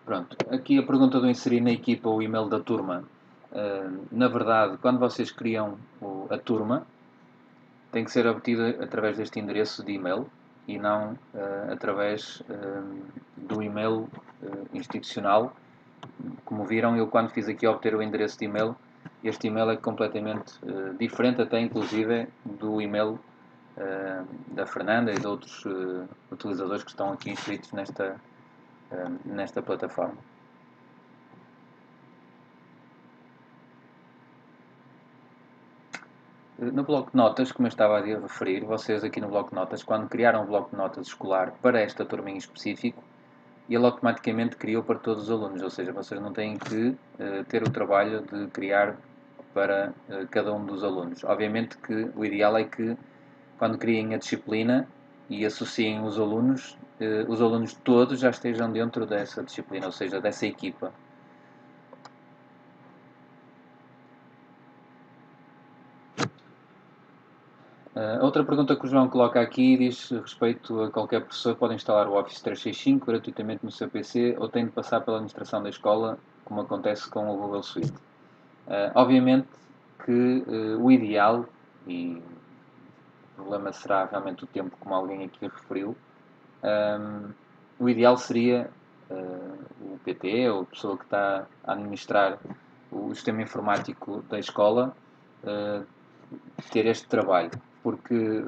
[SPEAKER 1] Pronto, aqui a pergunta do inserir na equipa o e-mail da turma. Na verdade, quando vocês criam a turma, tem que ser obtida através deste endereço de e-mail e não através do e-mail institucional. Como viram, eu quando fiz aqui obter o endereço de e-mail, este e-mail é completamente diferente, até inclusive do e-mail da Fernanda e de outros utilizadores que estão aqui inscritos nesta plataforma. No bloco de notas, como eu estava a referir, vocês aqui no bloco de notas, quando criaram o bloco de notas escolar para esta turma em específico, ele automaticamente criou para todos os alunos, ou seja, vocês não têm que ter o trabalho de criar para cada um dos alunos. Obviamente que o ideal é que quando criem a disciplina e associem os alunos todos já estejam dentro dessa disciplina, ou seja, dessa equipa. Outra pergunta que o João coloca aqui diz respeito a qualquer professor pode instalar o Office 365 gratuitamente no seu PC ou tem de passar pela administração da escola, como acontece com o Google Suite. Obviamente que o ideal, e o problema será realmente o tempo, como alguém aqui referiu, o ideal seria o PT, ou a pessoa que está a administrar o sistema informático da escola, ter este trabalho, porque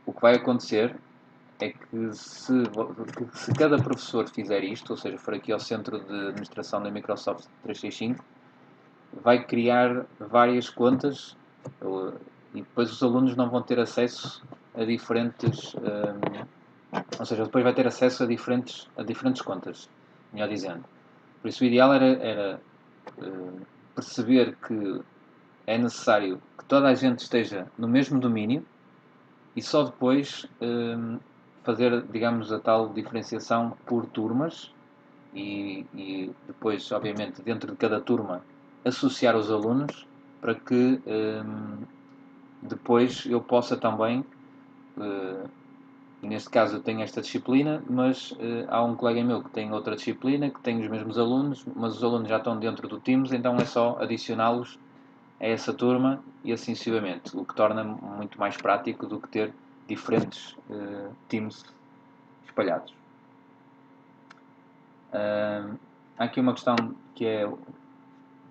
[SPEAKER 1] o que vai acontecer é que se cada professor fizer isto, ou seja, for aqui ao centro de administração da Microsoft 365, vai criar várias contas e depois os alunos não vão ter acesso a diferentes, ou seja, depois vai ter acesso a diferentes contas, melhor dizendo. Por isso o ideal era perceber que é necessário que toda a gente esteja no mesmo domínio e só depois fazer, digamos, a tal diferenciação por turmas e depois, obviamente, dentro de cada turma associar os alunos para que depois eu possa também, neste caso eu tenho esta disciplina, mas há um colega meu que tem outra disciplina, que tem os mesmos alunos, mas os alunos já estão dentro do Teams, então é só adicioná-los a essa turma e assim sucessivamente, o que torna muito mais prático do que ter diferentes teams espalhados. Há aqui uma questão que é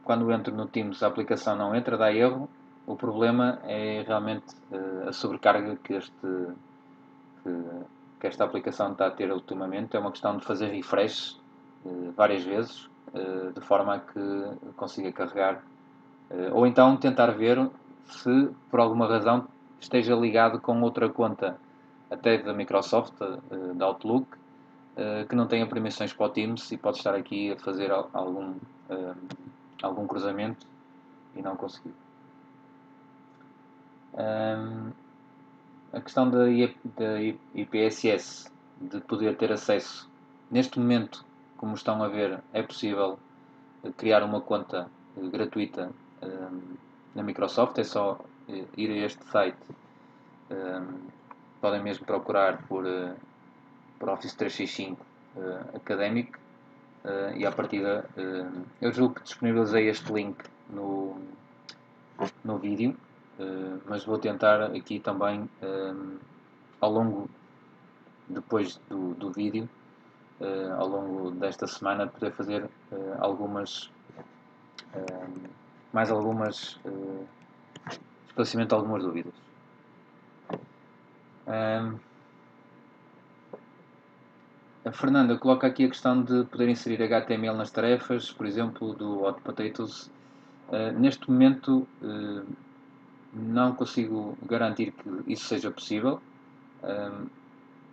[SPEAKER 1] quando entro no Teams a aplicação não entra, dá erro. O problema é realmente a sobrecarga que esta aplicação está a ter ultimamente. É uma questão de fazer refresh várias vezes, de forma a que consiga carregar. Ou então tentar ver se por alguma razão esteja ligado com outra conta, até da Microsoft, da Outlook, que não tenha permissões para o Teams e pode estar aqui a fazer algum cruzamento e não conseguir. A questão da IPSS, de poder ter acesso, neste momento, como estão a ver, é possível criar uma conta gratuita na Microsoft, é só ir a este site, podem mesmo procurar por Office 365 Academic e à partida eu julgo que disponibilizei este link no vídeo, mas vou tentar aqui também ao longo depois do vídeo ao longo desta semana poder fazer mais algumas esclarecimento de algumas dúvidas. A Fernanda coloca aqui a questão de poder inserir HTML nas tarefas, por exemplo, do Hot Potatoes. Neste momento não consigo garantir que isso seja possível,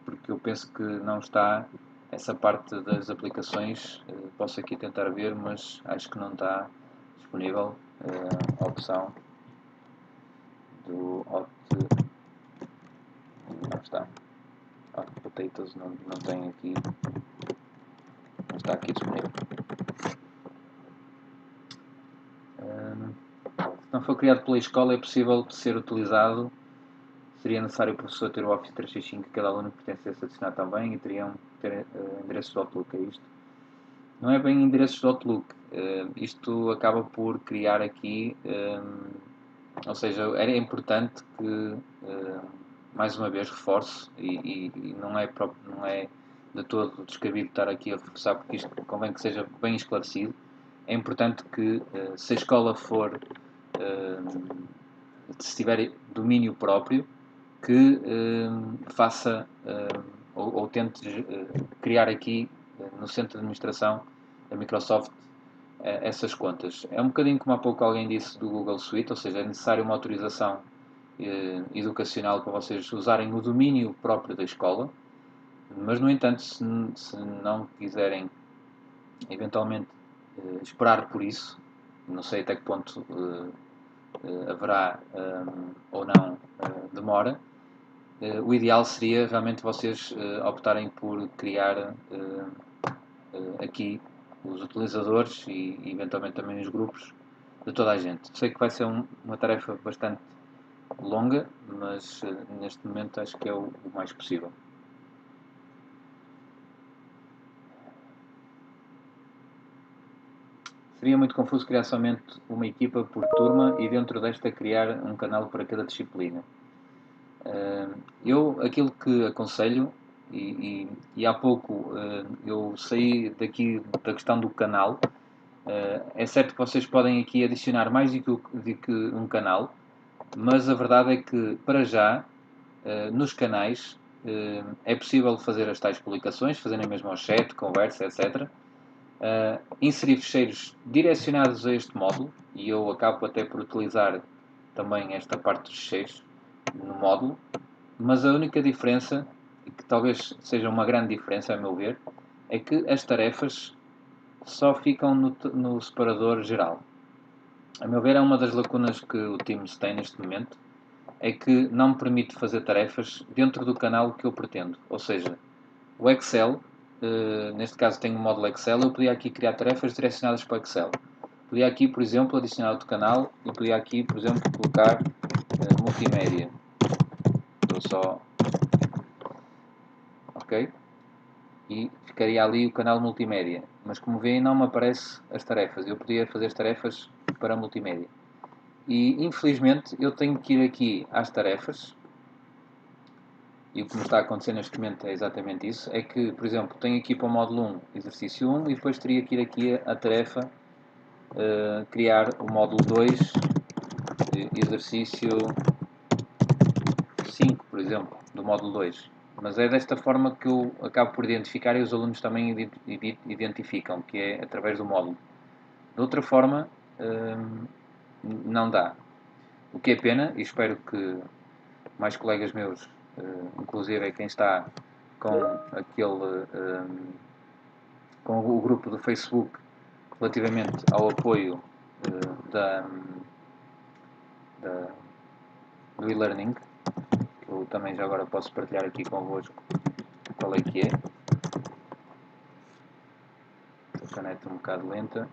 [SPEAKER 1] porque eu penso que não está essa parte das aplicações. Posso aqui tentar ver, mas acho que não está disponível a opção do Hot. Não está. Hot Potatoes não tem aqui. Não está aqui disponível. Se não for criado pela escola, é possível ser utilizado. Seria necessário o professor ter o Office 365 e cada aluno que pertencesse adicionar também e teriam que ter endereços de Outlook. É isto? Não é bem endereços de Outlook. Isto acaba por criar aqui, ou seja, era importante que, mais uma vez, reforço, e não é de todo descabido estar aqui a reforçar, porque isto convém que seja bem esclarecido. É importante que, se a escola for, se tiver domínio próprio, que faça ou tente criar aqui no centro de administração da Microsoft essas contas. É um bocadinho como há pouco alguém disse do Google Suite, ou seja, é necessário uma autorização educacional para vocês usarem o domínio próprio da escola, mas no entanto, se não quiserem eventualmente esperar por isso, não sei até que ponto haverá ou não demora, o ideal seria realmente vocês optarem por criar aqui os utilizadores e eventualmente também os grupos de toda a gente. Sei que vai ser uma tarefa bastante longa, mas neste momento acho que é o mais possível. Seria muito confuso criar somente uma equipa por turma e dentro desta criar um canal para cada disciplina. Eu aquilo que aconselho, e há pouco eu saí daqui da questão do canal. É certo que vocês podem aqui adicionar mais do que um canal, mas a verdade é que para já nos canais é possível fazer as tais publicações, fazerem mesmo ao chat, conversa, etc. Inserir ficheiros direcionados a este módulo, e eu acabo até por utilizar também esta parte dos ficheiros no módulo, mas a única diferença, e que talvez seja uma grande diferença a meu ver, é que as tarefas só ficam no separador geral. A meu ver, é uma das lacunas que o Teams tem neste momento, é que não me permite fazer tarefas dentro do canal que eu pretendo. Ou seja, o Excel, neste caso tenho o módulo Excel, eu podia aqui criar tarefas direcionadas para o Excel. Podia aqui, por exemplo, adicionar outro canal e podia aqui, por exemplo, colocar multimédia. Estou só... Ok? E ficaria ali o canal multimédia. Mas como veem, não me aparece as tarefas. Eu podia fazer as tarefas para multimédia. E infelizmente eu tenho que ir aqui às tarefas. E o que me está a acontecer neste momento é exatamente isso. É que, por exemplo, tenho aqui para o módulo 1, exercício 1, e depois teria que ir aqui à tarefa criar o módulo 2, exercício 5, por exemplo, do módulo 2. Mas é desta forma que eu acabo por identificar e os alunos também identificam, que é através do módulo. De outra forma, não dá. O que é pena, e espero que mais colegas meus, inclusive quem está com aquele com o grupo do Facebook relativamente ao apoio do e-learning, que eu também já agora posso partilhar aqui convosco qual é que é. A caneta um bocado lenta.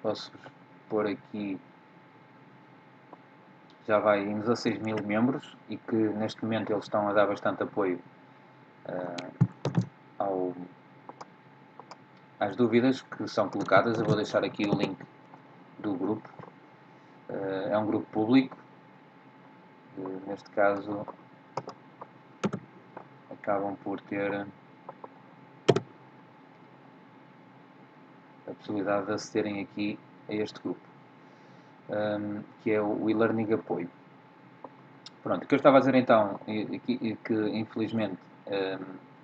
[SPEAKER 1] Posso pôr aqui, já vai em 16 mil membros e que neste momento eles estão a dar bastante apoio às dúvidas que são colocadas. Eu vou deixar aqui o link do grupo. É um grupo público. Neste caso acabam por ter a possibilidade de acederem aqui a este grupo, que é o e-learning apoio. Pronto, o que eu estava a dizer então, e que infelizmente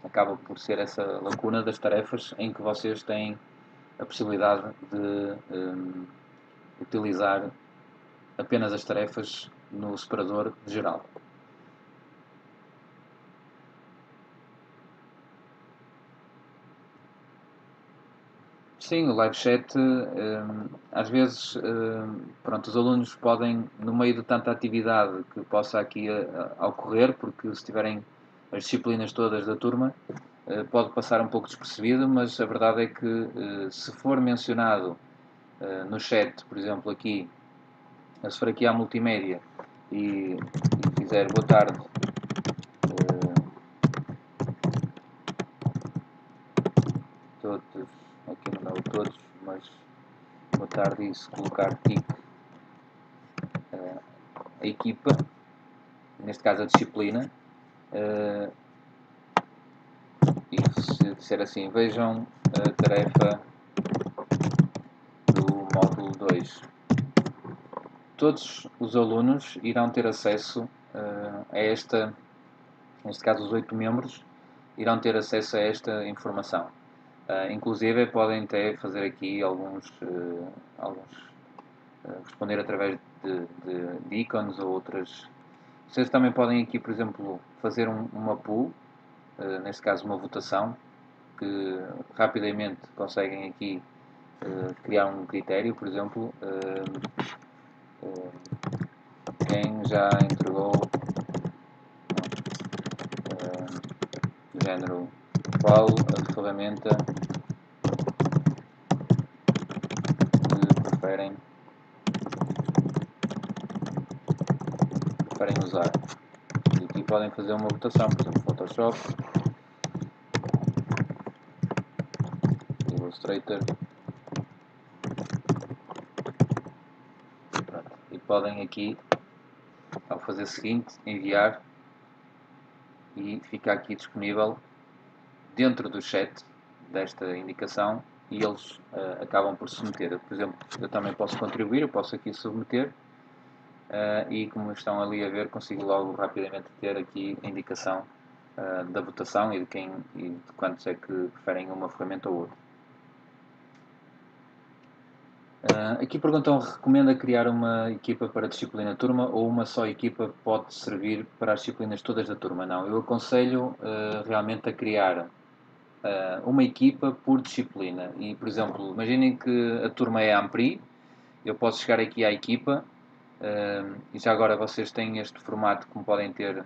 [SPEAKER 1] acaba por ser essa lacuna das tarefas em que vocês têm a possibilidade de utilizar apenas as tarefas no separador geral. Sim, o live chat, às vezes, pronto, os alunos podem, no meio de tanta atividade que possa aqui ocorrer, porque se tiverem as disciplinas todas da turma, pode passar um pouco despercebido, mas a verdade é que se for mencionado no chat, por exemplo, aqui, se for aqui à multimédia e fizer boa tarde, todos, aqui não é o todos, mas boa tarde, e se colocar tic a equipa, neste caso a disciplina, e se disser assim, vejam a tarefa do módulo 2, todos os alunos irão ter acesso a esta, neste caso os 8 membros, irão ter acesso a esta informação. Inclusive podem até fazer aqui alguns responder através de ícones ou outras. Vocês também podem aqui, por exemplo, fazer uma poll, neste caso uma votação, que rapidamente conseguem aqui criar um critério, por exemplo, quem já entregou género, qual a ferramenta que preferem usar. E aqui podem fazer uma votação, por exemplo, Photoshop, Illustrator. Pronto. E podem aqui, ao fazer o seguinte, enviar e fica aqui disponível dentro do chat desta indicação e eles acabam por submeter. Por exemplo, eu também posso contribuir, eu posso aqui submeter e como estão ali a ver, consigo logo rapidamente ter aqui a indicação da votação e de quantos é que preferem uma ferramenta ou outra. Aqui perguntam, recomenda criar uma equipa para a disciplina turma ou uma só equipa pode servir para as disciplinas todas da turma? Não, eu aconselho realmente a criar uma equipa por disciplina. E, por exemplo, imaginem que a turma é Ampri, eu posso chegar aqui à equipa e já agora vocês têm este formato, como podem ter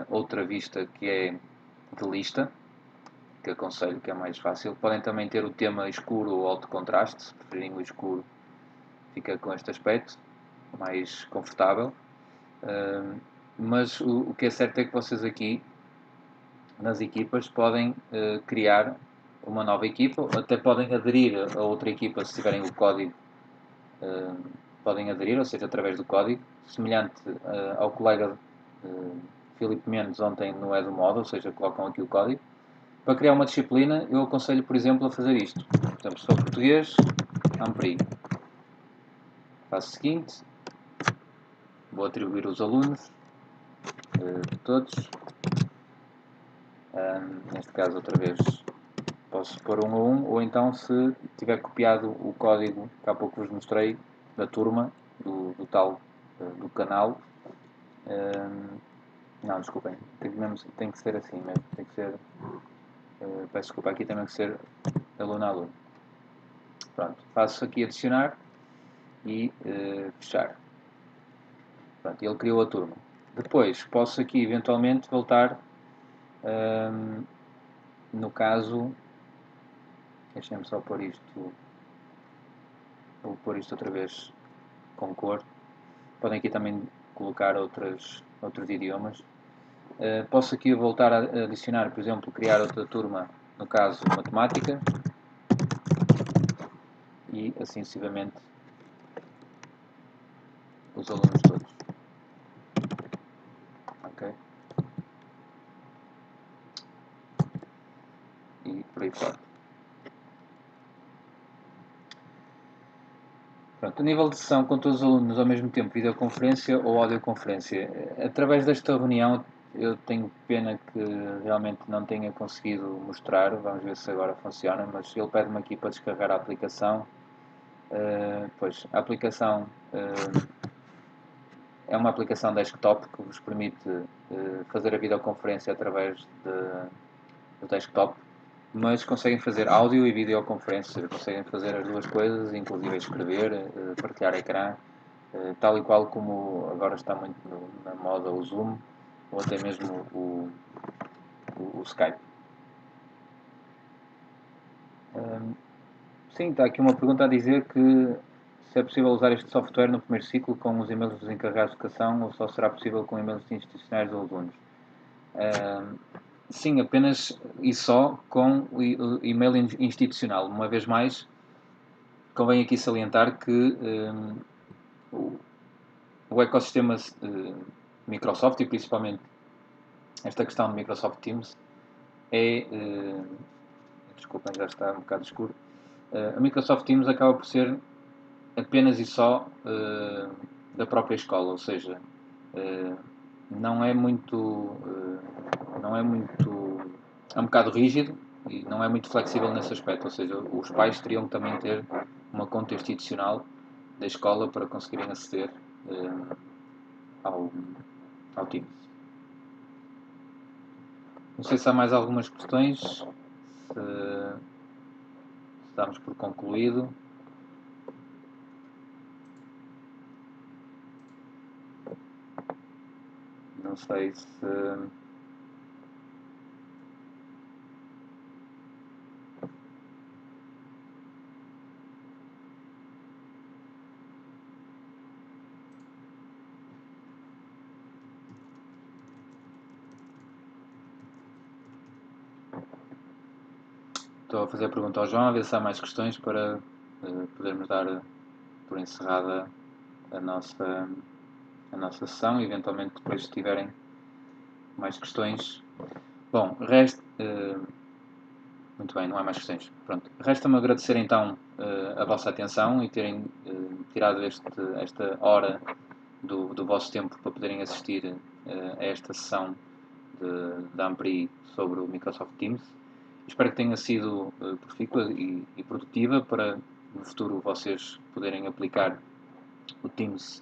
[SPEAKER 1] outra vista que é de lista, que aconselho, que é mais fácil. Podem também ter o tema escuro ou alto contraste, se preferirem o escuro fica com este aspecto mais confortável. Mas o que é certo é que vocês aqui nas equipas podem criar uma nova equipa, ou até podem aderir a outra equipa se tiverem o código, podem aderir, ou seja, através do código, semelhante ao colega Filipe Mendes ontem no EduModo, ou seja, colocam aqui o código. Para criar uma disciplina, eu aconselho, por exemplo, a fazer isto. Por exemplo, se for português, Ampri. Faço o seguinte, vou atribuir os alunos, todos. Neste caso, outra vez, posso pôr 1 a 1, ou então, se tiver copiado o código que há pouco vos mostrei, da turma, do tal, do canal. Não, desculpem, tem que ser assim mesmo, tem que ser, peço desculpa, aqui tem que ser aluno a aluno. Pronto, faço aqui adicionar e fechar. Pronto, ele criou a turma. Depois posso aqui eventualmente voltar, no caso, deixem-me só pôr isto, vou pôr isto outra vez com cor. Podem aqui também colocar outros idiomas. Posso aqui voltar a adicionar, por exemplo, criar outra turma, no caso matemática, e assim sucessivamente os alunos todos. Ok? E por aí fora. Pronto, a nível de sessão com todos os alunos ao mesmo tempo, videoconferência ou audioconferência. Através desta reunião eu tenho pena que realmente não tenha conseguido mostrar, vamos ver se agora funciona, mas ele pede-me aqui para descarregar a aplicação Pois, a aplicação é uma aplicação desktop que vos permite fazer a videoconferência através do desktop, mas conseguem fazer áudio e videoconferência, ou seja, conseguem fazer as duas coisas, inclusive escrever, partilhar ecrã, tal e qual como agora está muito na moda o Zoom ou até mesmo o Skype. Sim, está aqui uma pergunta a dizer que se é possível usar este software no primeiro ciclo com os e-mails dos encarregados de educação ou só será possível com e-mails institucionais dos alunos. Sim, apenas e só com o e-mail institucional. Uma vez mais, convém aqui salientar que o ecossistema Microsoft e principalmente esta questão de Microsoft Teams é. Desculpem, já está um bocado escuro. A Microsoft Teams acaba por ser apenas e só da própria escola, ou seja, não é muito, não é muito, é um bocado rígido e não é muito flexível nesse aspecto, ou seja, os pais teriam que também ter uma conta institucional da escola para conseguirem aceder ao, ao Teams. Não sei se há mais algumas questões, se damos por concluído. Não sei se. Estou a fazer a pergunta ao João, a ver se há mais questões para podermos dar por encerrada a nossa sessão e eventualmente depois se tiverem mais questões. Bom, muito bem, não há mais questões. Pronto. Resta-me agradecer então a vossa atenção e terem tirado esta hora do vosso tempo para poderem assistir a esta sessão da Ampri sobre o Microsoft Teams. Espero que tenha sido profícua e produtiva para no futuro vocês poderem aplicar o Teams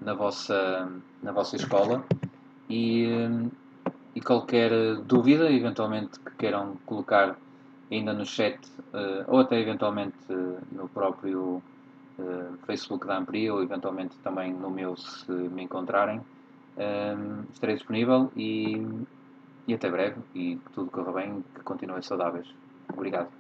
[SPEAKER 1] na vossa escola e qualquer dúvida, eventualmente, que queiram colocar ainda no chat ou até eventualmente no próprio Facebook da Ampri ou eventualmente também no meu se me encontrarem, estarei disponível e até breve e que tudo corra bem, que continuem saudáveis. Obrigado.